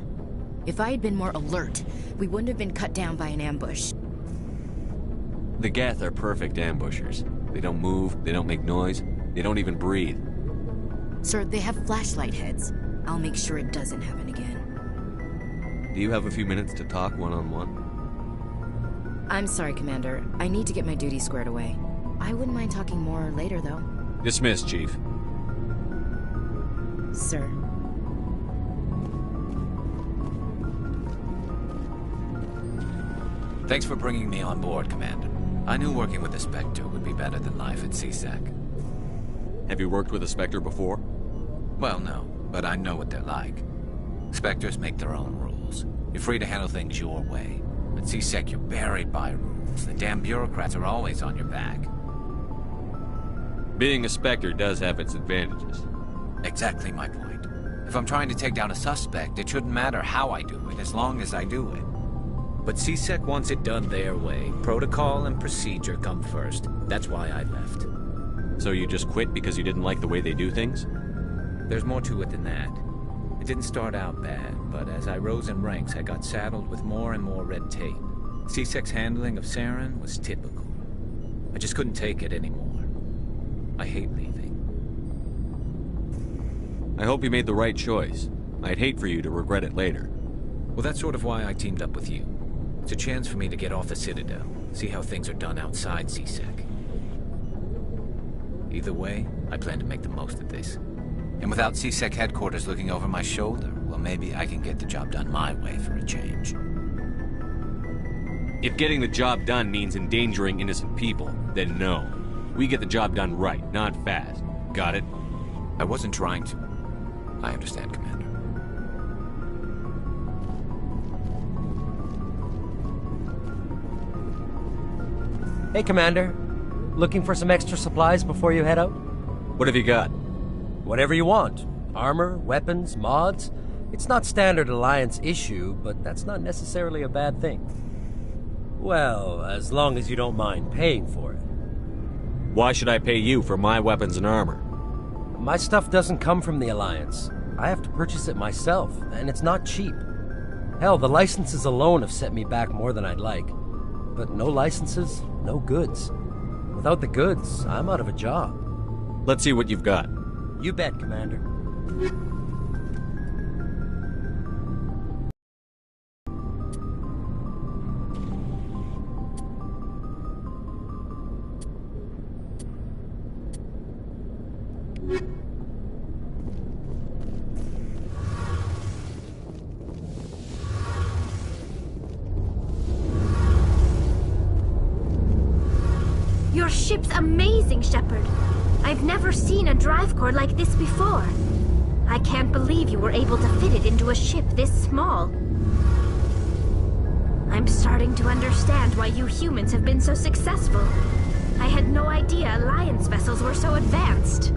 If I had been more alert, we wouldn't have been cut down by an ambush. The Geth are perfect ambushers. They don't move, they don't make noise, they don't even breathe. Sir, they have flashlight heads. I'll make sure it doesn't happen again. Do you have a few minutes to talk one-on-one? I'm sorry, Commander. I need to get my duty squared away. I wouldn't mind talking more later, though. Dismissed, Chief. Sir. Thanks for bringing me on board, Commander. I knew working with the Spectre would be better than life at CSEC. Have you worked with a Spectre before? Well, no, but I know what they're like. Spectres make their own rules. You're free to handle things your way. At CSEC, you're buried by rules. The damn bureaucrats are always on your back. Being a Spectre does have its advantages. Exactly my point. If I'm trying to take down a suspect, it shouldn't matter how I do it, as long as I do it. But CSEC wants it done their way. Protocol and procedure come first. That's why I left. So you just quit because you didn't like the way they do things? There's more to it than that. It didn't start out bad, but as I rose in ranks, I got saddled with more and more red tape. CSEC's handling of Saren was typical. I just couldn't take it anymore. I hate leaving. I hope you made the right choice. I'd hate for you to regret it later. Well, that's sort of why I teamed up with you. It's a chance for me to get off the Citadel, see how things are done outside CSEC. Either way, I plan to make the most of this. And without CSEC headquarters looking over my shoulder, well, maybe I can get the job done my way for a change. If getting the job done means endangering innocent people, then no. We get the job done right, not fast. Got it? I wasn't trying to. I understand, Commander. Hey, Commander. Looking for some extra supplies before you head out? What have you got? Whatever you want. Armor, weapons, mods. It's not standard Alliance issue, but that's not necessarily a bad thing. Well, as long as you don't mind paying for it. Why should I pay you for my weapons and armor? My stuff doesn't come from the Alliance. I have to purchase it myself, and it's not cheap. Hell, the licenses alone have set me back more than I'd like. But no licenses, no goods. Without the goods, I'm out of a job. Let's see what you've got. You bet, Commander. Your ship's amazing, Shepard. I've never seen a drive core like this before. I can't believe you were able to fit it into a ship this small. I'm starting to understand why you humans have been so successful. I had no idea Alliance vessels were so advanced.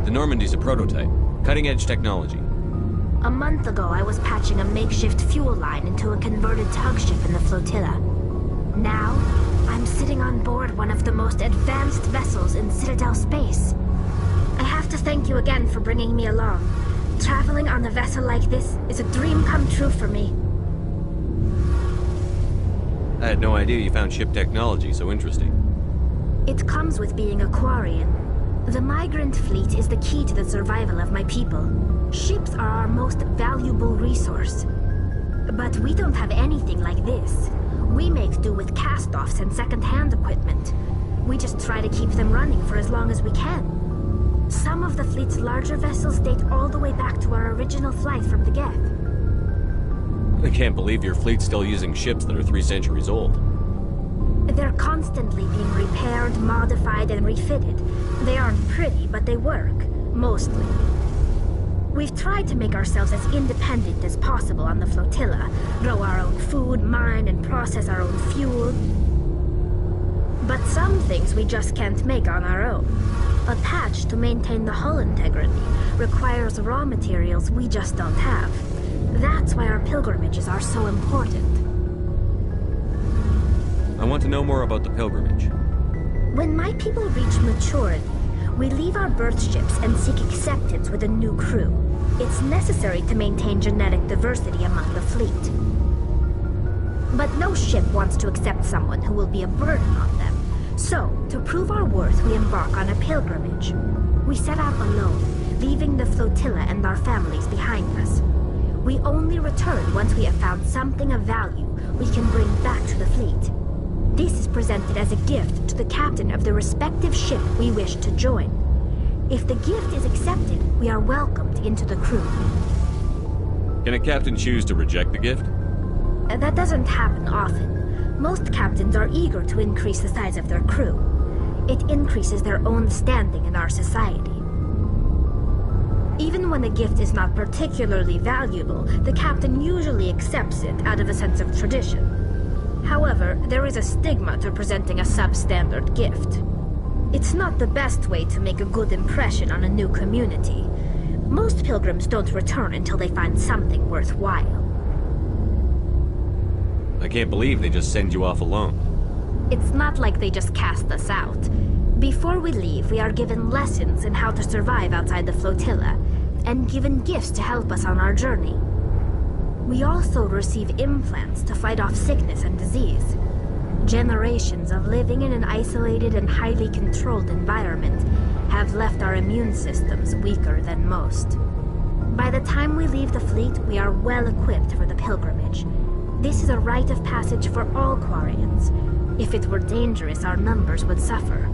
The Normandy's a prototype. Cutting-edge technology. A month ago, I was patching a makeshift fuel line into a converted tug ship in the flotilla. Now, I'm sitting on board one of the most advanced vessels in Citadel space. I have to thank you again for bringing me along. Traveling on a vessel like this is a dream come true for me. I had no idea you found ship technology so interesting. It comes with being a Quarian. The migrant fleet is the key to the survival of my people. Ships are our most valuable resource. But we don't have anything like this. We make do with cast-offs and second-hand equipment. We just try to keep them running for as long as we can. Some of the fleet's larger vessels date all the way back to our original flight from the Geth. I can't believe your fleet's still using ships that are 3 centuries old. They're constantly being repaired, modified, and refitted. They aren't pretty, but they work. Mostly. We've tried to make ourselves as independent as possible on the flotilla. Grow our own food, mine, and process our own fuel. But some things we just can't make on our own. A patch to maintain the hull integrity requires raw materials we just don't have. That's why our pilgrimages are so important. I want to know more about the pilgrimage. When my people reach maturity, we leave our birth ships and seek acceptance with a new crew. It's necessary to maintain genetic diversity among the fleet. But no ship wants to accept someone who will be a burden on them. So, to prove our worth, we embark on a pilgrimage. We set out alone, leaving the flotilla and our families behind us. We only return once we have found something of value we can bring back to the fleet. This is presented as a gift to the captain of the respective ship we wish to join. If the gift is accepted, we are welcomed into the crew. Can a captain choose to reject the gift? That doesn't happen often. Most captains are eager to increase the size of their crew. It increases their own standing in our society. Even when a gift is not particularly valuable, the captain usually accepts it out of a sense of tradition. However, there is a stigma to presenting a substandard gift. It's not the best way to make a good impression on a new community. Most pilgrims don't return until they find something worthwhile. I can't believe they just send you off alone. It's not like they just cast us out. Before we leave, we are given lessons in how to survive outside the flotilla, and given gifts to help us on our journey. We also receive implants to fight off sickness and disease. Generations of living in an isolated and highly controlled environment have left our immune systems weaker than most. By the time we leave the fleet, we are well equipped for the pilgrimage. This is a rite of passage for all Quarians. If it were dangerous, our numbers would suffer.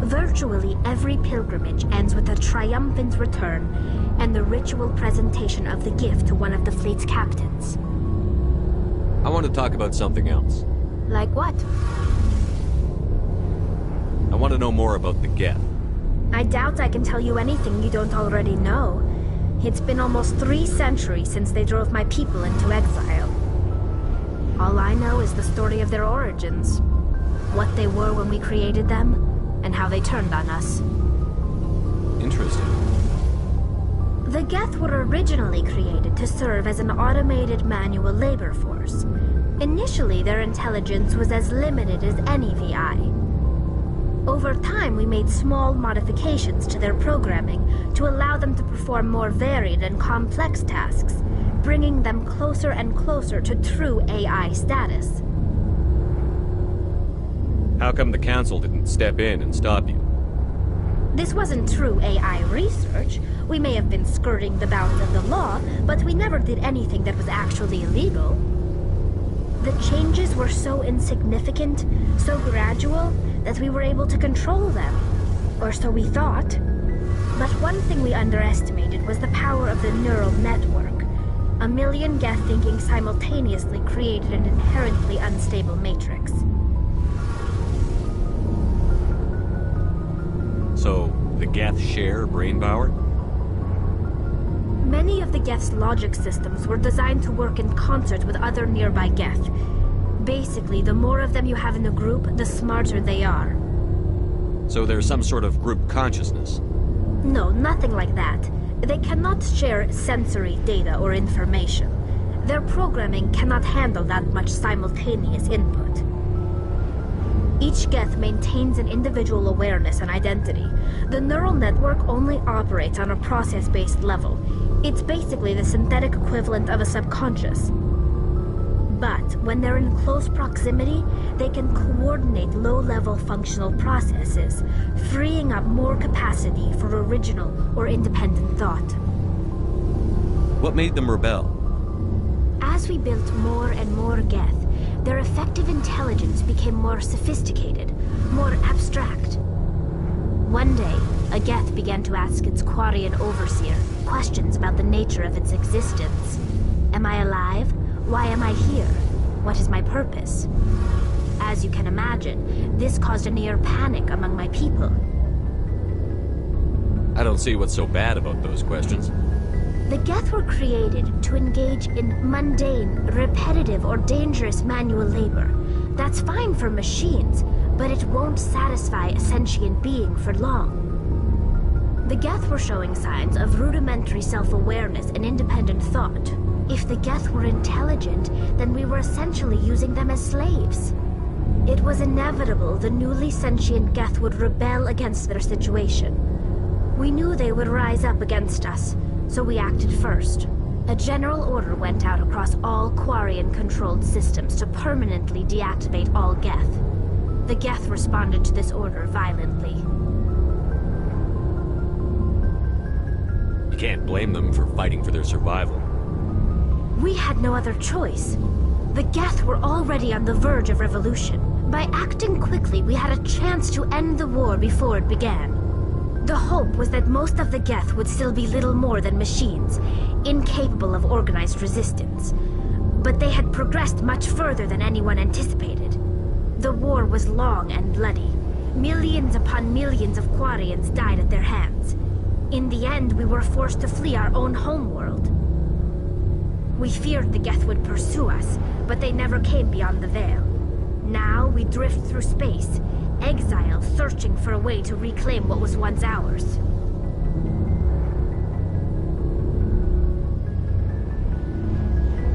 Virtually every pilgrimage ends with a triumphant return and the ritual presentation of the gift to one of the fleet's captains. I want to talk about something else. Like what? I want to know more about the Geth. I doubt I can tell you anything you don't already know. It's been almost 3 centuries since they drove my people into exile. All I know is the story of their origins. What they were when we created them, and how they turned on us. Interesting. The Geth were originally created to serve as an automated manual labor force. Initially, their intelligence was as limited as any VI. Over time, we made small modifications to their programming to allow them to perform more varied and complex tasks, bringing them closer and closer to true AI status. How come the Council didn't step in and stop you? This wasn't true AI research. We may have been skirting the bounds of the law, but we never did anything that was actually illegal. The changes were so insignificant, so gradual, that we were able to control them. Or so we thought. But one thing we underestimated was the power of the neural network. A million Geth thinking simultaneously created an inherently unstable matrix. So, the Geth share brain power? Many of the Geth's logic systems were designed to work in concert with other nearby Geth. Basically, the more of them you have in a group, the smarter they are. So there's some sort of group consciousness? No, nothing like that. They cannot share sensory data or information. Their programming cannot handle that much simultaneous input. Each Geth maintains an individual awareness and identity. The neural network only operates on a process-based level. It's basically the synthetic equivalent of a subconscious. But when they're in close proximity, they can coordinate low-level functional processes, freeing up more capacity for original or independent thought. What made them rebel? As we built more and more Geth, their effective intelligence became more sophisticated, more abstract. One day, a Geth began to ask its Quarian overseer questions about the nature of its existence. Am I alive? Why am I here? What is my purpose? As you can imagine, this caused a near panic among my people. I don't see what's so bad about those questions. The Geth were created to engage in mundane, repetitive, or dangerous manual labor. That's fine for machines, but it won't satisfy a sentient being for long. The Geth were showing signs of rudimentary self-awareness and independent thought. If the Geth were intelligent, then we were essentially using them as slaves. It was inevitable the newly sentient Geth would rebel against their situation. We knew they would rise up against us, so we acted first. A general order went out across all Quarian-controlled systems to permanently deactivate all Geth. The Geth responded to this order violently. You can't blame them for fighting for their survival. We had no other choice. The Geth were already on the verge of revolution. By acting quickly, we had a chance to end the war before it began. The hope was that most of the Geth would still be little more than machines, incapable of organized resistance. But they had progressed much further than anyone anticipated. The war was long and bloody. Millions upon millions of Quarians died at their hands. In the end, we were forced to flee our own homeworld. We feared the Geth would pursue us, but they never came beyond the Veil. Now we drift through space, exile, searching for a way to reclaim what was once ours.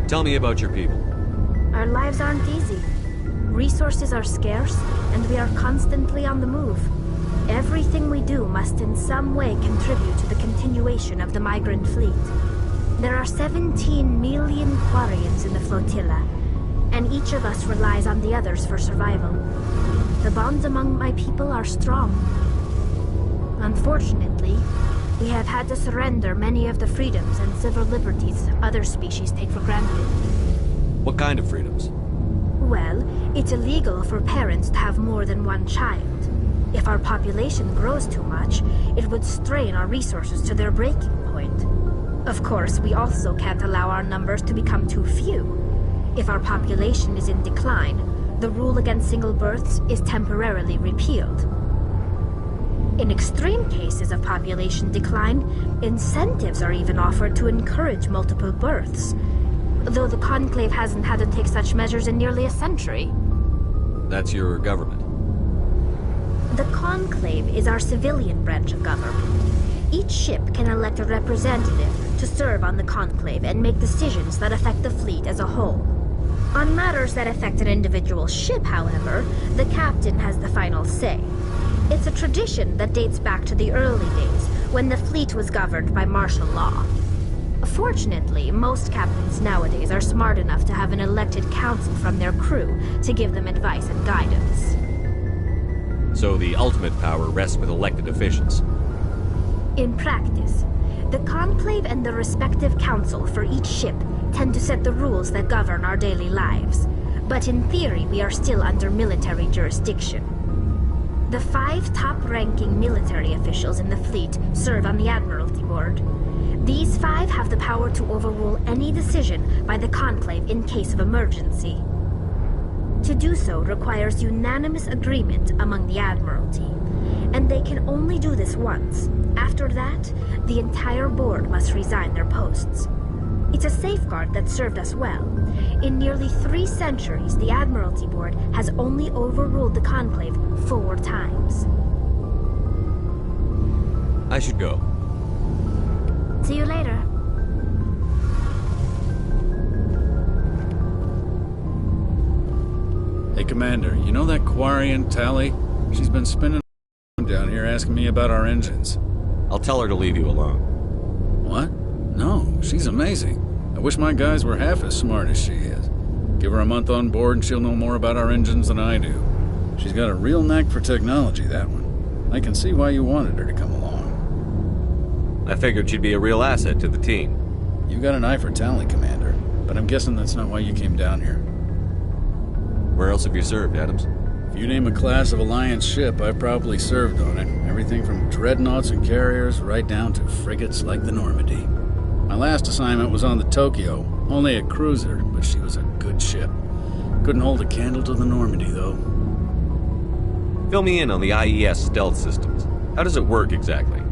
Tell me about your people. Our lives aren't easy. Resources are scarce, and we are constantly on the move. Everything we do must in some way contribute to the continuation of the migrant fleet. There are 17 million Quarians in the flotilla. and each of us relies on the others for survival. The bonds among my people are strong. Unfortunately, we have had to surrender many of the freedoms and civil liberties other species take for granted. What kind of freedoms? Well, it's illegal for parents to have more than one child. If our population grows too much, it would strain our resources to their breaking point. Of course, we also can't allow our numbers to become too few. If our population is in decline, the rule against single births is temporarily repealed. In extreme cases of population decline, incentives are even offered to encourage multiple births, though the Conclave hasn't had to take such measures in nearly a century. That's your government. The Conclave is our civilian branch of government. Each ship can elect a representative to serve on the Conclave and make decisions that affect the fleet as a whole. On matters that affect an individual ship, however, the captain has the final say. It's a tradition that dates back to the early days, when the fleet was governed by martial law. Fortunately, most captains nowadays are smart enough to have an elected council from their crew to give them advice and guidance. So the ultimate power rests with elected officials. In practice, the Conclave and the respective council for each ship tend to set the rules that govern our daily lives. But in theory, we are still under military jurisdiction. The 5 top-ranking military officials in the fleet serve on the Admiralty Board. These 5 have the power to overrule any decision by the Conclave in case of emergency. To do so requires unanimous agreement among the Admiralty, and they can only do this once. After that, the entire board must resign their posts. It's a safeguard that served us well. In nearly 3 centuries, the Admiralty Board has only overruled the Conclave 4 times. I should go. See you later. Hey, Commander, you know that Quarian, Tally? She's been spinning down here asking me about our engines. I'll tell her to leave you alone. What? No, she's amazing. I wish my guys were half as smart as she is. Give her a month on board and she'll know more about our engines than I do. She's got a real knack for technology, that one. I can see why you wanted her to come along. I figured she'd be a real asset to the team. You got an eye for Tally, Commander, but I'm guessing that's not why you came down here. Where else have you served, Adams? If you name a class of Alliance ship, I've probably served on it. Everything from dreadnoughts and carriers right down to frigates like the Normandy. My last assignment was on the Tokyo, only a cruiser, but she was a good ship. Couldn't hold a candle to the Normandy, though. Fill me in on the IES stealth systems. How does it work exactly?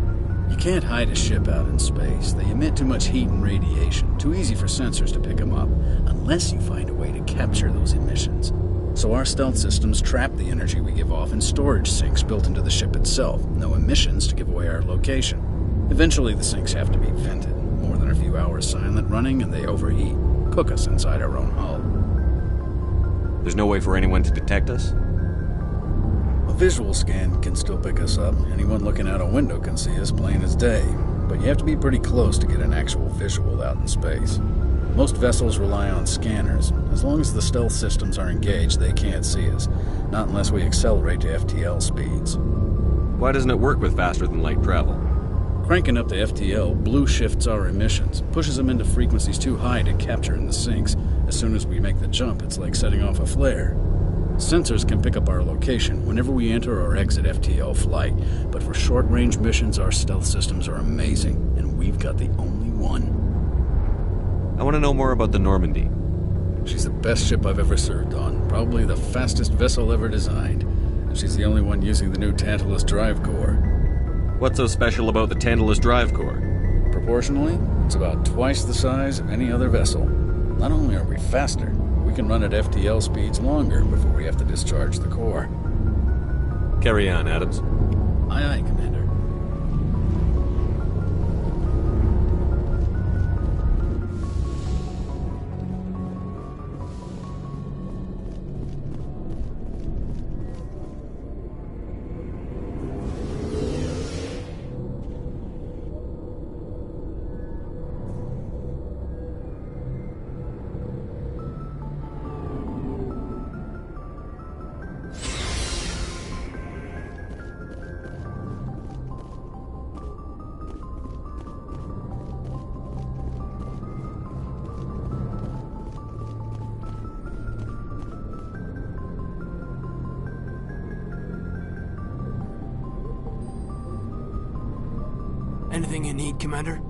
You can't hide a ship out in space. They emit too much heat and radiation, too easy for sensors to pick them up, unless you find a way to capture those emissions. So our stealth systems trap the energy we give off in storage sinks built into the ship itself. No emissions to give away our location. Eventually the sinks have to be vented. More than a few hours silent running and they overheat. Cook us inside our own hull. There's no way for anyone to detect us? A visual scan can still pick us up. Anyone looking out a window can see us plain as day. But you have to be pretty close to get an actual visual out in space. Most vessels rely on scanners. As long as the stealth systems are engaged, they can't see us. Not unless we accelerate to FTL speeds. Why doesn't it work with faster-than-light travel? Cranking up to FTL blue shifts our emissions, pushes them into frequencies too high to capture in the sinks. As soon as we make the jump, it's like setting off a flare. Sensors can pick up our location whenever we enter or exit FTL flight, but for short-range missions, our stealth systems are amazing, and we've got the only one. I want to know more about the Normandy. She's the best ship I've ever served on, probably the fastest vessel ever designed, and she's the only one using the new Tantalus drive core. What's so special about the Tantalus drive core? Proportionally, it's about twice the size of any other vessel. Not only are we faster, we can run at FTL speeds longer before we have to discharge the core. Carry on, Adams. Aye, aye, Commander. Anything you need, Commander?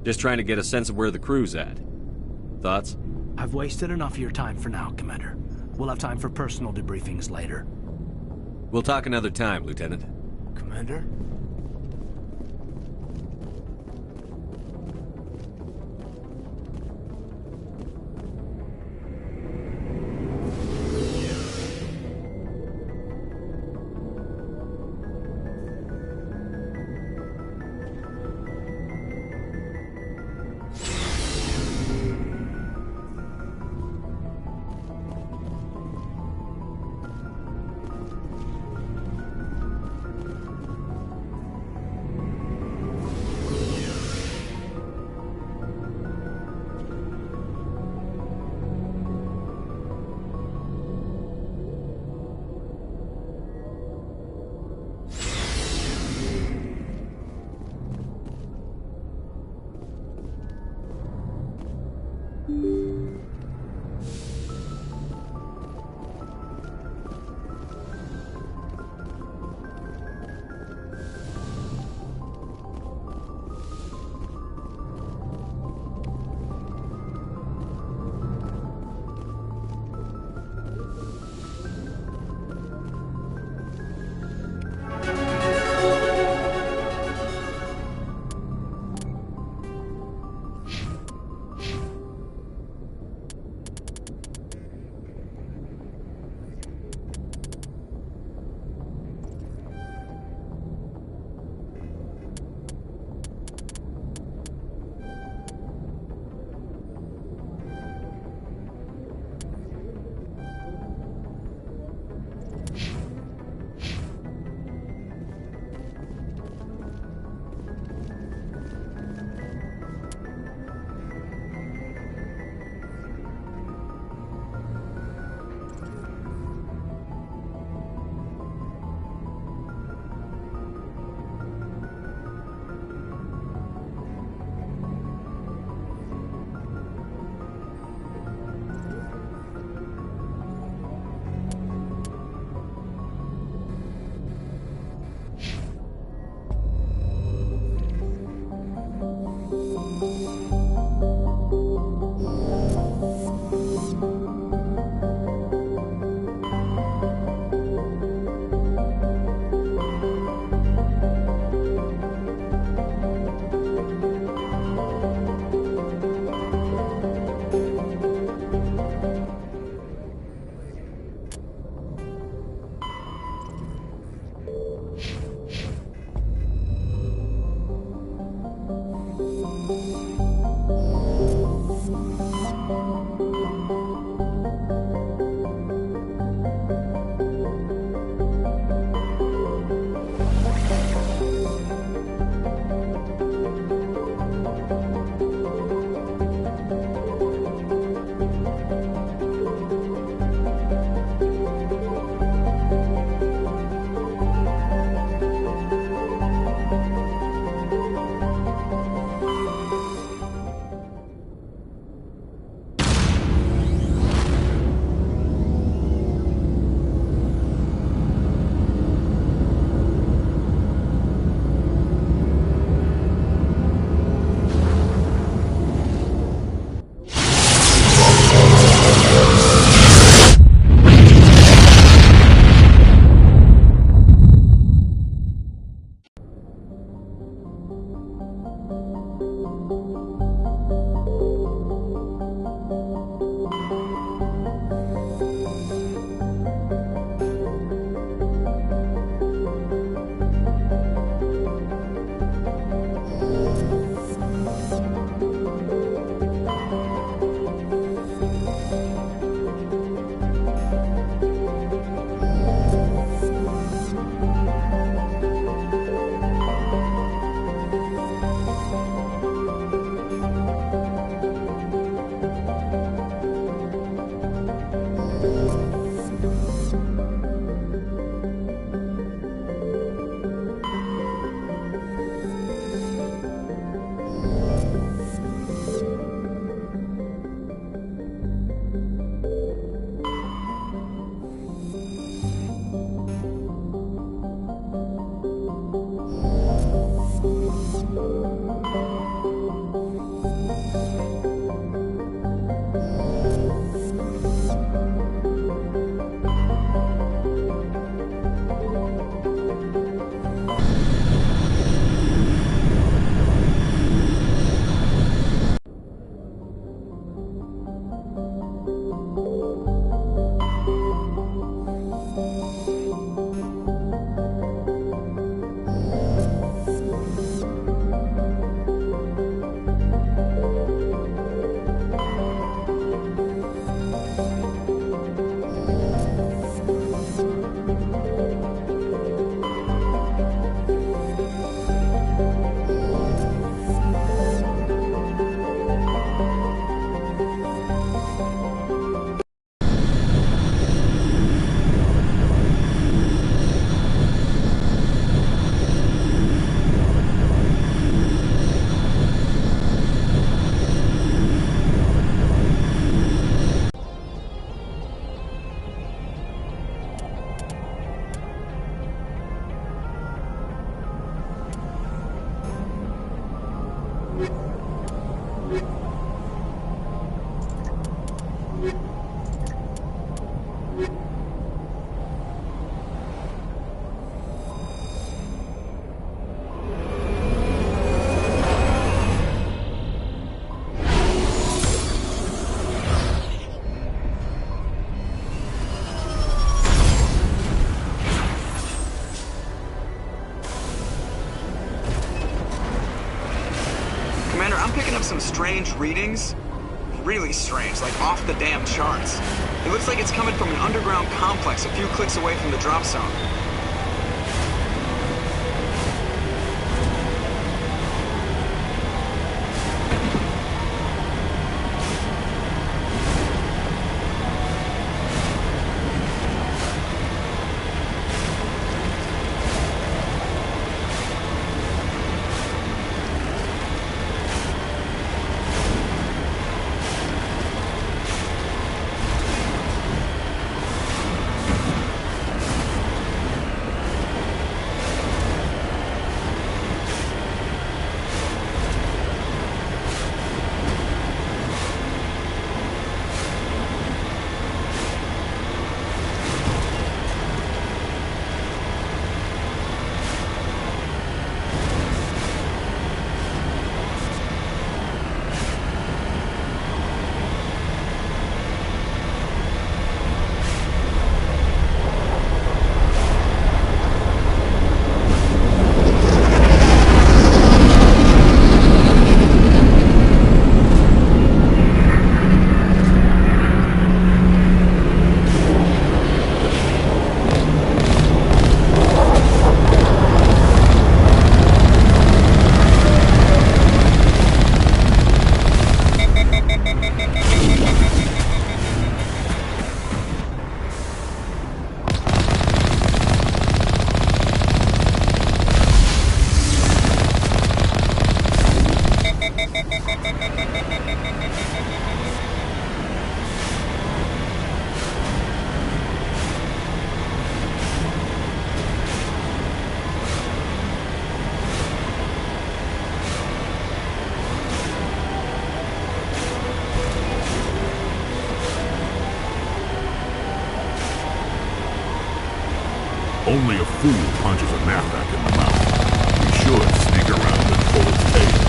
Just trying to get a sense of where the crew's at. Thoughts? I've wasted enough of your time for now, Commander. We'll have time for personal debriefings later. We'll talk another time, Lieutenant. Commander? strange readings. Really strange, like off the damn charts. It looks like it's coming from an underground complex a few clicks away from the drop zone. Only a fool punches a knapsack in the mouth. We should sneak around and pull its tail.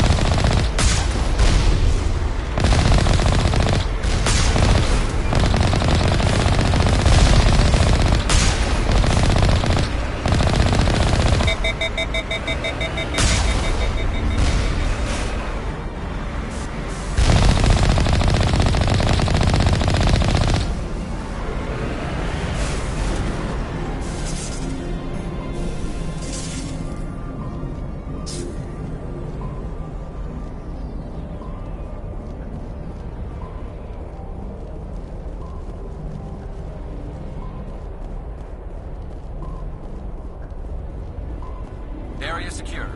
Area secure.